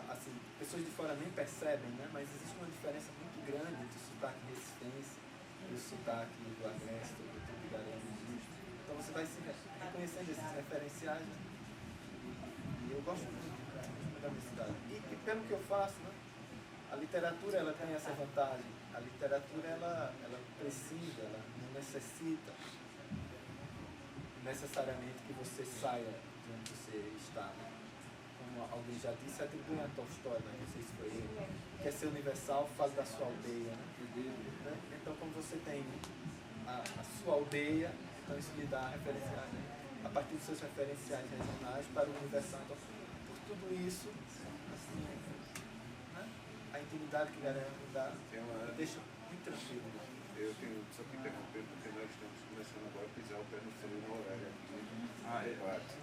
Assim, pessoas de fora nem percebem, né? Mas existe uma diferença muito grande entre o sotaque recifense e o sotaque do Agreste, do Garanhuns. Então você vai se reconhecendo esses referenciais, né? E eu gosto muito da minha cidade. E pelo que eu faço, né, a literatura ela tem essa vantagem. A literatura ela precisa, ela não necessita necessariamente que você saia de onde você está. Né? Como alguém já disse, atribui a Tolstói, né? Não sei se foi ele. Quer ser universal, faz da sua aldeia. Né? Então, como você tem a sua aldeia, então isso lhe dá referenciais, né? A partir dos seus referenciais regionais para o universal. Então, por tudo isso, assim, né? A intimidade que Garanhuns me dá me deixa muito tranquilo. Né? Eu tenho só que interromper, porque nós estamos começando agora a pisar o pé no freio no horário aqui, debate.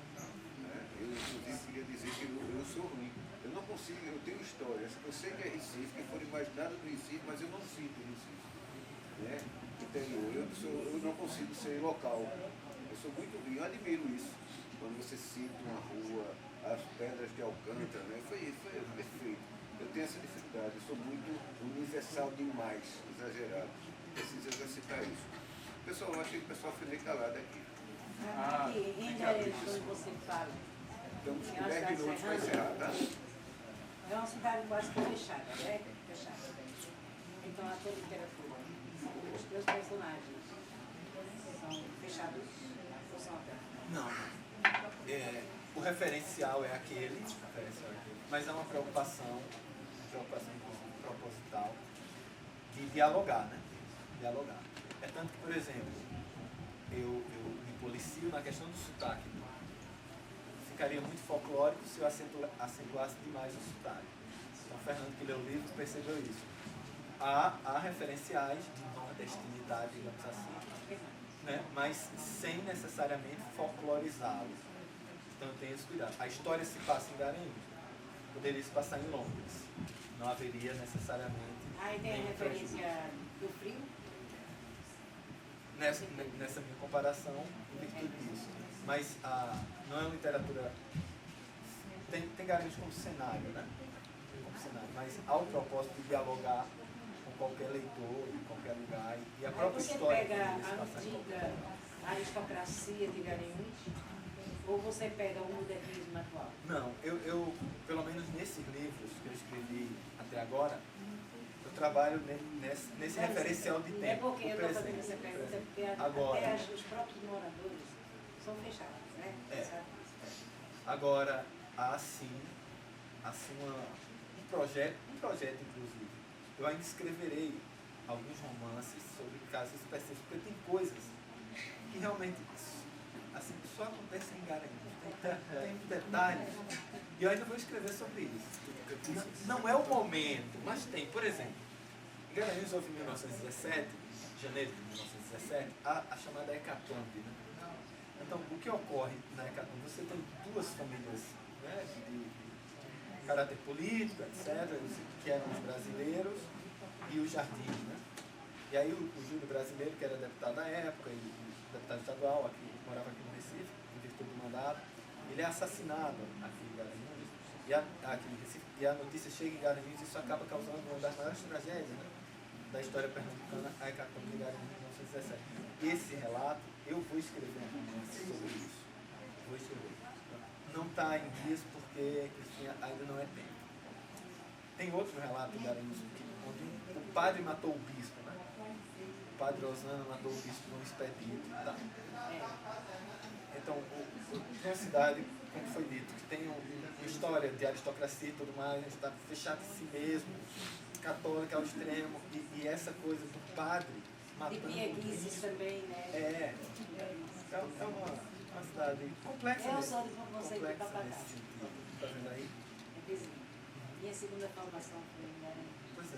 Né? Eu, inclusive, queria dizer que eu sou ruim. Eu não consigo, eu tenho histórias. Eu sei que é Recife, que foram imaginadas do Recife, mas eu não sinto Recife. Né? Interior. Eu não consigo ser local. Eu sou muito ruim, eu admiro isso. Quando você cita uma rua, as pedras de Alcântara, né? Foi perfeito. Eu tenho essa dificuldade, eu sou muito universal demais, exagerado. Preciso exercitar isso. Pessoal, eu achei que o pessoal foi meio calado aqui. Em Garanhuns, você fala. Estamos com 10 minutos para encerrar, tá? É uma cidade quase que fechada, né? Fechada. Então, a tua literatura, os teus personagens são fechados ou são abertos? Não. O referencial é aquele, mas é uma preocupação proposital de dialogar, né? Dialogar. É tanto que, por exemplo, eu me policio na questão do sotaque. Ficaria muito folclórico se eu acentuasse demais o sotaque. Então, Fernando, que leu o livro, percebeu isso. Há referenciais de nordestinidade, digamos assim, né? Mas sem necessariamente folclorizá-lo. Então, eu tenho esse cuidado. A história se passa em Garanhuns. Poderia se passar em Londres. Não haveria necessariamente... Aí tem a referência do frio? Nessa minha comparação, em virtude disso. Mas não é uma literatura... Tem Garanhuns como cenário, né? Como cenário, mas há o propósito de dialogar com qualquer leitor, em qualquer lugar. E a própria você história... pega que eles a passam em qualquer antiga lugar. aristocracia de Garanhuns, ou você pega o modernismo atual? Não, eu, pelo menos nesses livros que eu escrevi até agora, eu trabalho nesse referencial de tempo. É porque eu o estou fazendo presente, essa pergunta, presente. porque Agora, até os próprios moradores são fechados, né? É. Sabe? agora há sim um projeto inclusive. Eu ainda escreverei alguns romances sobre casos específicos, porque tem coisas que realmente assim, só acontecem em Garanhuns. Tem detalhes. E eu ainda vou escrever sobre isso. Não é o momento, mas tem. Por exemplo, em Garanhuns houve em 1917, janeiro de 1917, a chamada Hecatombe. Né? Então, o que ocorre na Hecatombe? Você tem duas famílias, né, de caráter político, etc., que eram os brasileiros e os Jardins. Né? E aí o Júlio Brasileiro, que era deputado da época, e deputado estadual, aqui, morava aqui no Recife, em virtude do mandato, ele é assassinado aqui em Garanhuns, aqui em Recife, e a notícia chega em Garanhuns, e isso acaba causando uma das maiores tragédias, né, da história pernambucana, a Hecatombe de Garanhuns em 1917. Esse relato, eu vou escrever um romance sobre isso. Vou escrever. Não está em dias porque ainda não é tempo. Tem outro relato em Garanhuns, onde o padre matou o bispo, né? O padre Osana matou o bispo num expedito e tal. Então, uma cidade, como foi dito, que tem uma história de aristocracia e tudo mais, está fechada em si mesmo, católica ao extremo, e essa coisa do padre De matando o pieguices bispo. também, né? É uma cidade complexa. Eu sou de Conceito de complexa Papagaio. nesse sentido. Tá vendo aí? É vizinho. Minha segunda formação foi em Garanhuns. Pois é.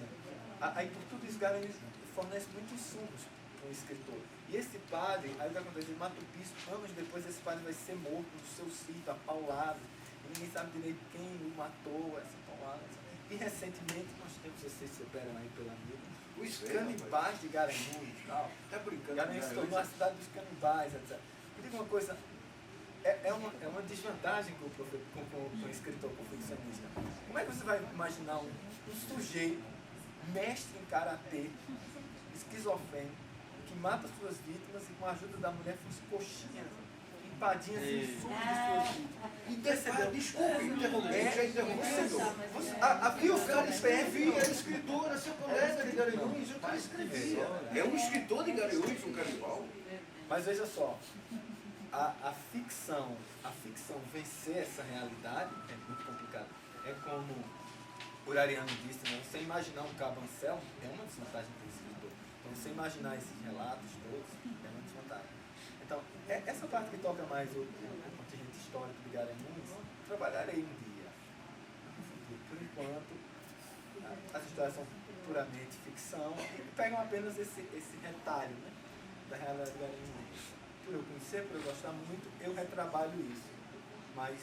Aí por tudo isso, Garanhuns fornece muitos insumos para um escritor. E esse padre, aí o que acontece? Ele mata o bispo, anos depois esse padre vai ser morto no seu sítio, apaulado. E ninguém sabe direito quem o matou, essa paulada. E recentemente nós temos, vocês souberam aí pela mídia, os canibais de Garanhuns e tal. Tá brincando? Garanhuns se tornou a cidade dos canibais, etc. Eu digo uma coisa, é uma desvantagem com o escritor confeccionista. Como é que você vai imaginar um sujeito, mestre em karatê, esquizofrênico, que mata suas vítimas e com a ajuda da mulher faz coxinhas, empadinhas em suco de suas vítimas? Desculpe, interromper, já interrompendo. Havia o cara Escrevi, era escritor, seu colega de Garanhuns, o cara escrevia. É um escritor de Garanhuns, um canibal. Mas veja só, a ficção vencer essa realidade é muito complicado. É como o Ariano disse, né? Você imaginar um Cabo Anselmo é uma desvantagem para o escritor. Então, você imaginar esses relatos todos é uma desvantagem. Então, essa parte que toca mais o contingente histórico de Garanhuns, trabalharei um dia. Por enquanto, as histórias são puramente ficção e pegam apenas esse retalho, né, da realidade de Garanhuns. Por eu conhecer, por eu gostar muito, eu retrabalho isso, mas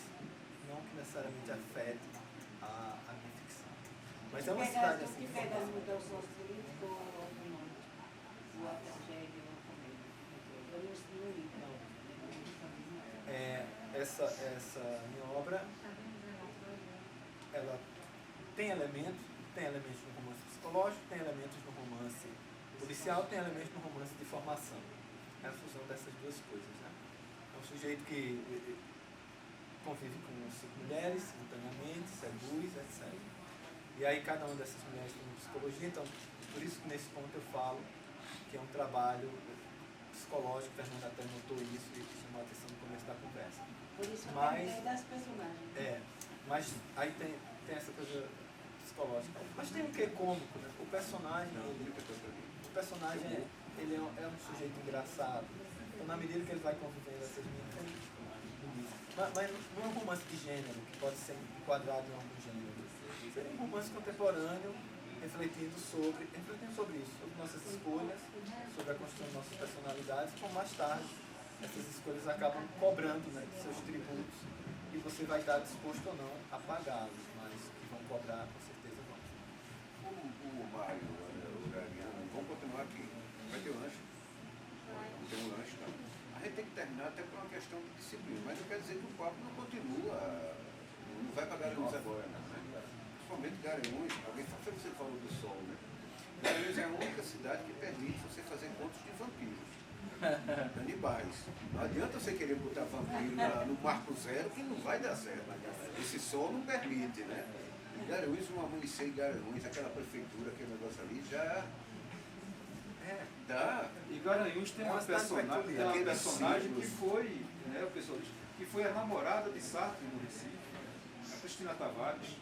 não que necessariamente afete a minha ficção. Mas é uma cidade assim. O que pega muito é o sócio político ou o econômico? O tragédia ou a comédia? Eu não li, não. Essa minha obra, ela tem elementos no romance psicológico, tem elementos no romance policial, tem elementos no romance de formação. É a fusão dessas duas coisas, né? É um sujeito que convive com 5 mulheres simultaneamente, seduz, etc. E aí cada uma dessas mulheres tem uma psicologia, então por isso que nesse ponto eu falo que é um trabalho psicológico, o Fernando até notou isso e chamou a atenção no começo da conversa. Por isso Mas- é das personagens. Mas aí tem essa coisa psicológica. Mas tem um quê cômico, né? O personagem ele é um sujeito engraçado. Então, na medida que ele vai convivendo essas meninas, mas não é um romance de gênero, que pode ser enquadrado em algum gênero. Seria um romance contemporâneo, refletindo sobre isso, sobre nossas escolhas, sobre a construção de nossas personalidades, como mais tarde essas escolhas acabam cobrando, né, seus tributos, e você vai estar disposto ou não a pagá-los, mas que vão cobrar, com certeza vão. O Mário, o Ariano, vamos continuar aqui. Vai ter lanche? Tem um lanche, tá? gente tem que terminar até por uma questão de disciplina, mas não quer dizer que o papo não continua, não vai para Garanhuns agora, né? Principalmente Garanhuns, você falou do sol, né? Garanhuns é a única cidade que permite você fazer contos de vampiros, canibais. Não adianta você querer botar vampiro no marco zero, que não vai dar certo. Esse sol não permite, né? E Garanhuns, um amanhecer em Garanhuns, aquela prefeitura, aquele negócio ali, já dá. E Garanhuns tem uma personagem que foi, né, o pessoal diz, que foi a namorada de Sartre no Recife, a Cristina Tavares.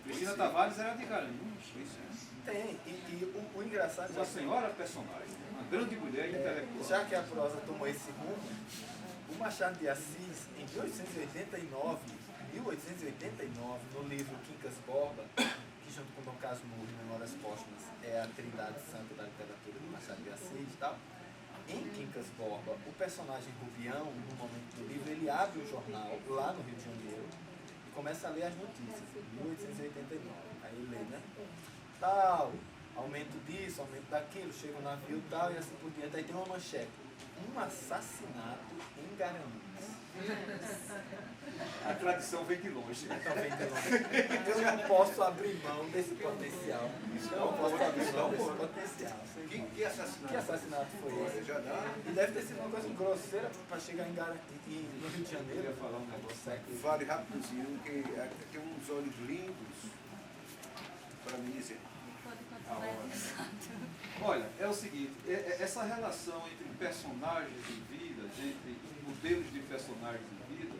Cristina Tavares era de Garanhuns. Tem, e o engraçado Uma senhora personagem, uma grande mulher intelectual. já que a prosa tomou esse rumo, o Machado de Assis, em 1889, no livro Quincas Borba, que junto com Dom Casmurro e Memórias Póstumas é a trindade santa da literatura do Machado de Assis e tal, em Quincas Borba, o personagem Rubião, no momento do livro, ele abre o jornal lá no Rio de Janeiro e começa a ler as notícias, em 1889. Aí ele lê, né? Tal, aumento disso, aumento daquilo, chega um navio tal e assim por diante. Aí tem uma manchete: um assassinato em Garanhuns. A tradição vem de longe. Então vem de longe. Eu não posso abrir mão desse potencial. Eu não posso abrir mão desse potencial. Que assassinato? Que assassinato foi esse? Já dá. E deve ter sido uma coisa grosseira para chegar no Rio de Janeiro. Eu ia falar um negócio século. Fale rapidinho, que tem uns olhos lindos para mim dizer. Pode continuar exato. Olha, é o seguinte, essa relação entre personagens e vidas, entre modelos de personagens e vida,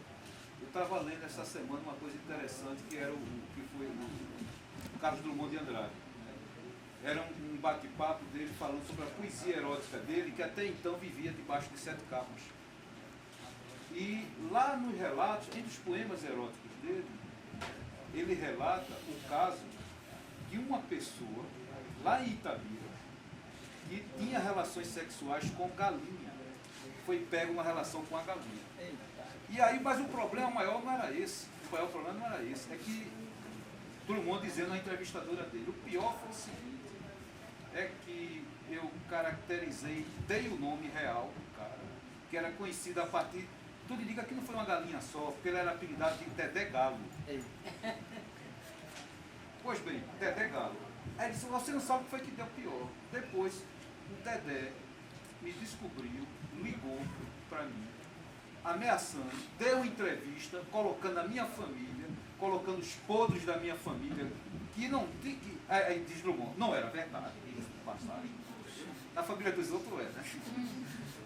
eu estava lendo essa semana uma coisa interessante que era que foi o Carlos Drummond de Andrade. Era um bate-papo dele falando sobre a poesia erótica dele, que até então vivia debaixo de 7 capas. E lá nos relatos, entre os poemas eróticos dele, ele relata o caso de uma pessoa lá em Itabira que tinha relações sexuais com galinha. Foi pego uma relação com a galinha. E aí, mas o problema maior não era esse. O maior problema não era esse. É que Drummond dizendo na entrevistadora dele, o pior foi o seguinte, é que eu caracterizei, dei o nome real do cara, que era conhecido a partir. Tudo indica que não foi uma galinha só, porque ele era apelidado de Dedé Galo. Pois bem, Dedé Galo. Aí ele disse, você não sabe o que foi que deu pior. Depois, o Dedé me descobriu, ligou para mim, ameaçando, deu entrevista, colocando a minha família, colocando os podres da minha família, que não tem que. Aí diz Drummond, não era verdade, isso de passagem. Na família dos outros era.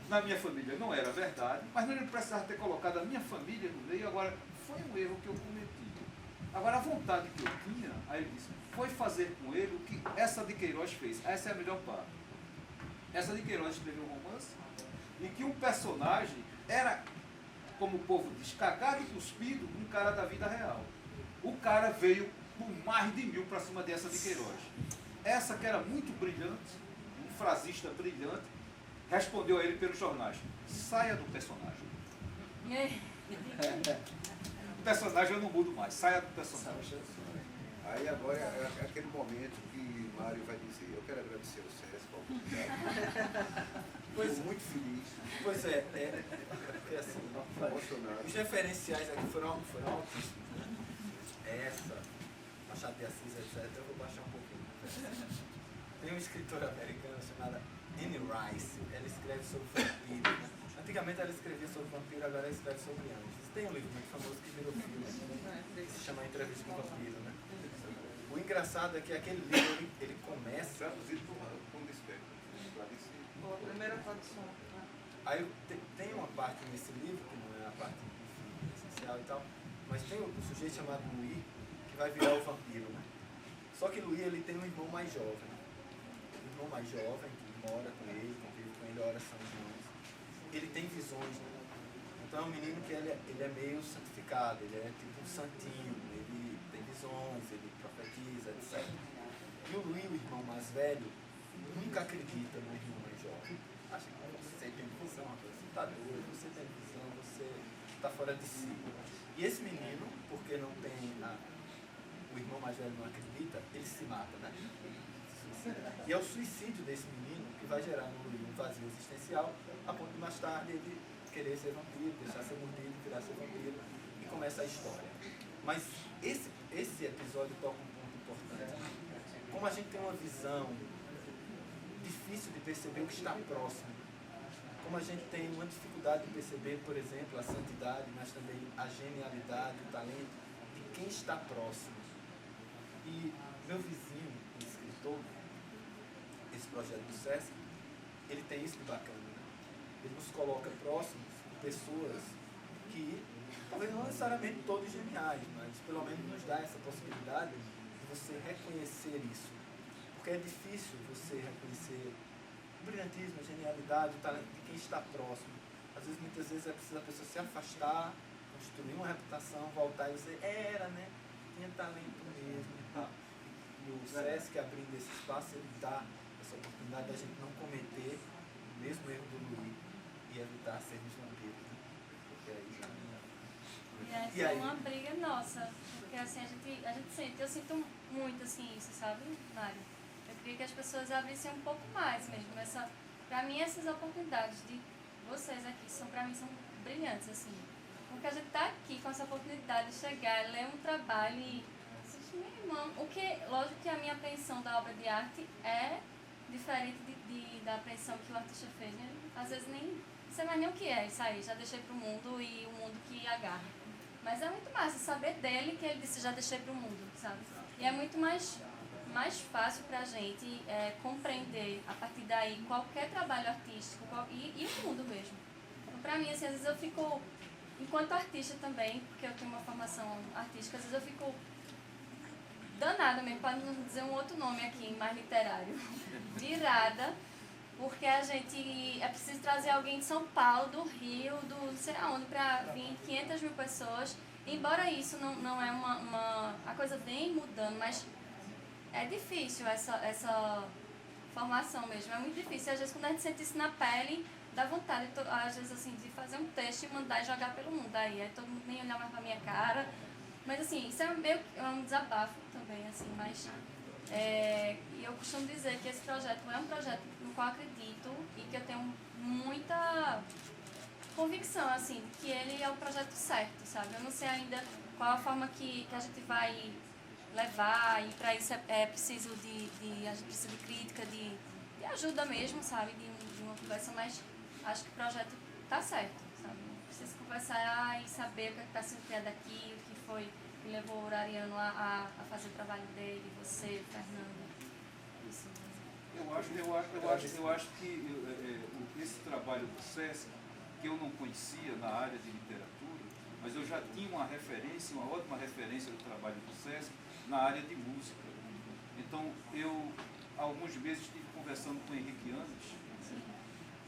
Na minha família não era verdade, mas não ele precisava ter colocado a minha família no meio, agora foi um erro que eu cometi. Agora a vontade que eu tinha, aí ele disse, foi fazer com ele o que essa de Queiroz fez. Essa é a melhor parte. Essa de Queiroz escreveu um romance em que um personagem era, como o povo diz, cagado e cuspido, um cara da vida real. O cara veio por mais de 1000 para cima dessa de Queiroz. Essa que era muito brilhante, um frasista brilhante, respondeu a ele pelos jornais, saia do personagem. O personagem eu não mudo mais, saia do personagem. Aí agora é aquele momento que Mário vai dizer, eu quero agradecer ao César pela oportunidade. Estou muito feliz. Pois é porque assim, Emocionado. os referenciais aqui foram altíssimos, né? Essa, Machado de Assis, etc., eu vou baixar um pouquinho. Tem uma escritora americana chamada Anne Rice, ela escreve sobre vampiro, né? Antigamente ela escrevia sobre vampiro, agora ela escreve sobre anjos. Tem um livro muito famoso que virou filme, que se chama Entrevista com o Vampiro, né? O engraçado é que aquele livro, ele começa... Traduzido por Lispector. A primeira tradução. Aí tem uma parte nesse livro, que não é a parte essencial e tal, mas tem um sujeito chamado Louis, que vai virar o vampiro, né? Só que Louis, ele tem um irmão mais jovem. Um irmão mais jovem, que mora com ele, convive com ele, oração juntos. Ele tem visões, né? Então é um menino que ele é meio santificado, ele é tipo um santinho, ele tem visões, ele profetiza, etc. E o Louis, o irmão mais velho, nunca acredita no irmão mais jovem. Acha que você tem visão, você está doido, você tem visão, você está fora de si. E esse menino, porque não tem o irmão mais velho não acredita, ele se mata, né? E é o suicídio desse menino que vai gerar no Louis um vazio existencial, a ponto de mais tarde ele querer ser vampiro, deixar ser mordido, virar ser vampiro, e começa a história. Mas esse episódio toca um ponto importante. Como a gente tem uma visão difícil de perceber o que está próximo, como a gente tem uma dificuldade de perceber, por exemplo, a santidade, mas também a genialidade, o talento de quem está próximo. E meu vizinho, o escritor, esse projeto do SESC, ele tem isso de bacana, né? Ele nos coloca próximos de pessoas que, talvez não necessariamente todos geniais, mas pelo menos nos dá essa possibilidade de você reconhecer isso. Porque é difícil você reconhecer o brilhantismo, a genialidade, o talento de quem está próximo. Às vezes, muitas vezes é preciso a pessoa se afastar, construir uma reputação, voltar e dizer, né? Tinha talento mesmo e tal. E o SESC, abrindo esse espaço, ele dá essa oportunidade da gente não cometer o mesmo erro do Luiz e evitar sermos vampiros. Né? Porque aí já E essa é uma briga nossa, porque assim, a gente sente, eu sinto muito assim isso, sabe, Mário? Eu queria que as pessoas abrissem um pouco mais mesmo. Pra mim, essas oportunidades de vocês aqui, pra mim, são brilhantes, assim. Porque a gente tá aqui com essa oportunidade de chegar, ler um trabalho e assistir, meu irmão, lógico que a minha apreensão da obra de arte é diferente da apreensão que o artista fez, né? Às vezes nem sei mais nem o que é isso aí, já deixei pro mundo e o mundo que agarra. Mas é muito massa saber dele que ele disse, já deixei pro mundo, sabe? E é muito mais fácil pra gente compreender, a partir daí, qualquer trabalho artístico e o mundo mesmo. Então, pra mim, assim, às vezes eu fico, enquanto artista também, porque eu tenho uma formação artística, às vezes eu fico danada mesmo, para não dizer um outro nome aqui, mais literário, virada, porque a gente é preciso trazer alguém de São Paulo, do Rio, do não sei aonde, para vir 500 mil pessoas. Embora isso não é a coisa vem mudando, mas é difícil essa formação mesmo, é muito difícil. Às vezes quando a gente sente isso na pele, dá vontade, às vezes assim, de fazer um texto e mandar e jogar pelo mundo. Aí todo mundo nem olhar mais pra minha cara. Mas assim, isso é um desabafo também, assim, mas e eu costumo dizer que esse projeto é um projeto no qual acredito e que eu tenho muita convicção, assim, de que ele é o projeto certo, sabe? Eu não sei ainda qual a forma que a gente vai levar, e para isso é preciso a gente precisa de crítica, de ajuda mesmo, sabe? De uma conversa, mas acho que o projeto tá certo, sabe? Precisa conversar e saber o que está sendo criado aqui, o que foi que levou o Ariano a fazer o trabalho dele, você, Fernanda. Isso. Eu acho que esse trabalho do SESC, que eu não conhecia na área de literatura, mas eu já tinha uma referência, uma ótima referência do trabalho do SESC na área de música. Então, eu, há alguns meses, estive conversando com o Henrique Andes,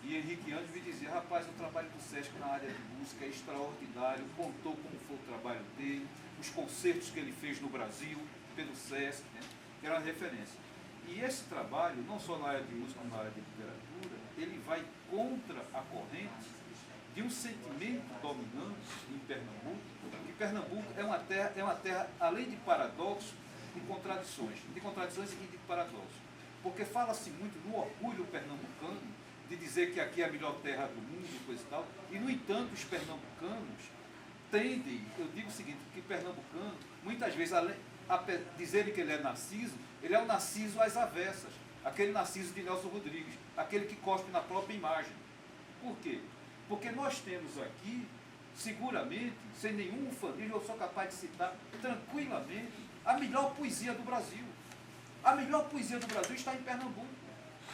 e Henrique Andes me dizia, rapaz, o trabalho do SESC na área de música é extraordinário, contou como foi o trabalho dele, os concertos que ele fez no Brasil, pelo SESC, né, que era uma referência. E esse trabalho, não só na área de música, como na área de literatura, ele vai contra a corrente de um sentimento dominante em Pernambuco, que Pernambuco é uma terra, além de paradoxos, de contradições e de paradoxos. Porque fala-se muito no orgulho pernambucano, de dizer que aqui é a melhor terra do mundo, coisa e tal, e no entanto os pernambucanos tendem, eu digo o seguinte, que pernambucano, muitas vezes, dizerem que ele é narciso, ele é o narciso às avessas, aquele narciso de Nelson Rodrigues, aquele que cospe na própria imagem. Por quê? Porque nós temos aqui, seguramente, sem nenhum ufanismo, eu sou capaz de citar tranquilamente a melhor poesia do Brasil. A melhor poesia do Brasil está em Pernambuco,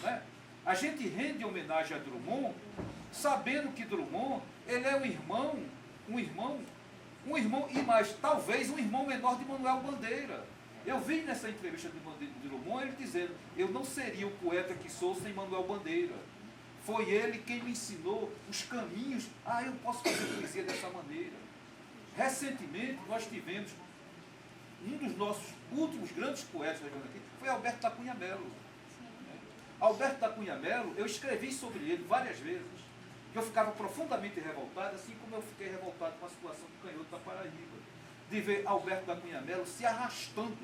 né? A gente rende homenagem a Drummond, sabendo que Drummond, ele é um irmão, e mais, talvez um irmão menor de Manuel Bandeira. Eu vi nessa entrevista de Drummond ele dizendo, eu não seria o poeta que sou sem Manuel Bandeira. Foi ele quem me ensinou os caminhos, eu posso fazer poesia dessa maneira. Recentemente, nós tivemos um dos nossos últimos grandes poetas aqui, foi Alberto da Cunha Mello. Alberto da Cunha Mello, eu escrevi sobre ele várias vezes, que eu ficava profundamente revoltado, assim como eu fiquei revoltado com a situação do Canhoto da Paraíba, de ver Alberto da Cunha Mello se arrastando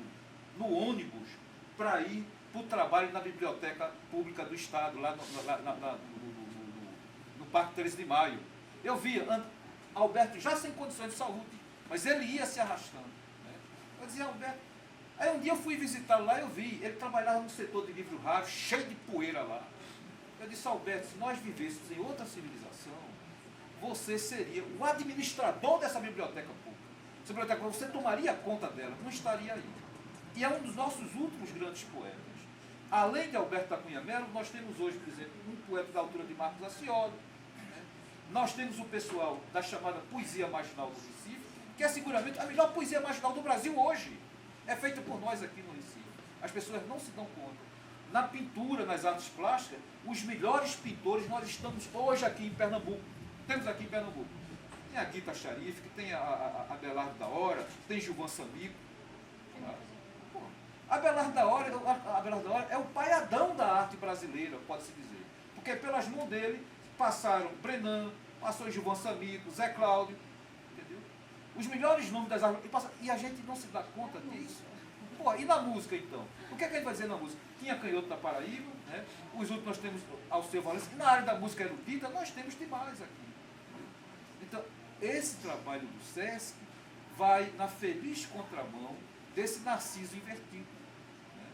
no ônibus para ir para o trabalho na Biblioteca Pública do Estado, lá no no Parque 13 de Maio. Eu via Alberto já sem condições de saúde, mas ele ia se arrastando. Né? Eu dizia, Alberto... Aí um dia eu fui visitá-lo lá, eu vi, ele trabalhava no setor de livro raro, cheio de poeira lá. Eu disse, Alberto, se nós vivêssemos em outra civilização, você seria o administrador dessa biblioteca pública. Você tomaria conta dela, não estaria aí. E é um dos nossos últimos grandes poetas. Além de Alberto da Cunha Mello, nós temos hoje, por exemplo, um poeta da altura de Marcos Acioli. Né? Nós temos o pessoal da chamada poesia marginal do Recife, que é seguramente a melhor poesia marginal do Brasil hoje. É feita por nós aqui no Recife. As pessoas não se dão conta. Na pintura, nas artes plásticas, os melhores pintores, nós estamos hoje aqui em Pernambuco. Temos aqui em Pernambuco. Tem a Guita Sharif, que tem a Abelardo da Hora, tem Gilvan Samico. Abelardo da Hora é o pai Adão da arte brasileira, pode-se dizer. Porque pelas mãos dele passaram Brenan, passou Gilvan Samico, Zé Cláudio, entendeu? Os melhores nomes das artes. E a gente não se dá conta disso. Pô, e na música, então? O que é que a gente vai dizer na música? Tinha Canhoto da Paraíba, né? Os outros nós temos Alceu Valença. E na área da música erudita, nós temos demais aqui. Então, esse trabalho do SESC vai na feliz contramão desse narciso invertido. Né?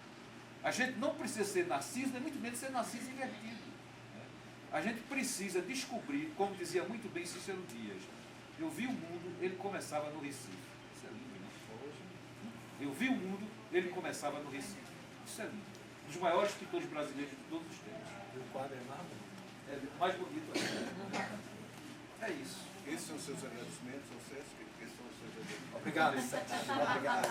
A gente não precisa ser narciso, nem muito menos ser narciso invertido. Né? A gente precisa descobrir, como dizia muito bem Cícero Dias, eu vi o mundo, ele começava no Recife. Isso é lindo, né? Eu vi o mundo, ele começava no Recife. Isso é lindo. Um dos maiores pintores brasileiros de todos os tempos. E o quadro é mais bonito. É mais bonito ainda. É isso. Esses são os seus agradecimentos ao SESC? Esses são os seus agradecimentos. Obrigado. Obrigado.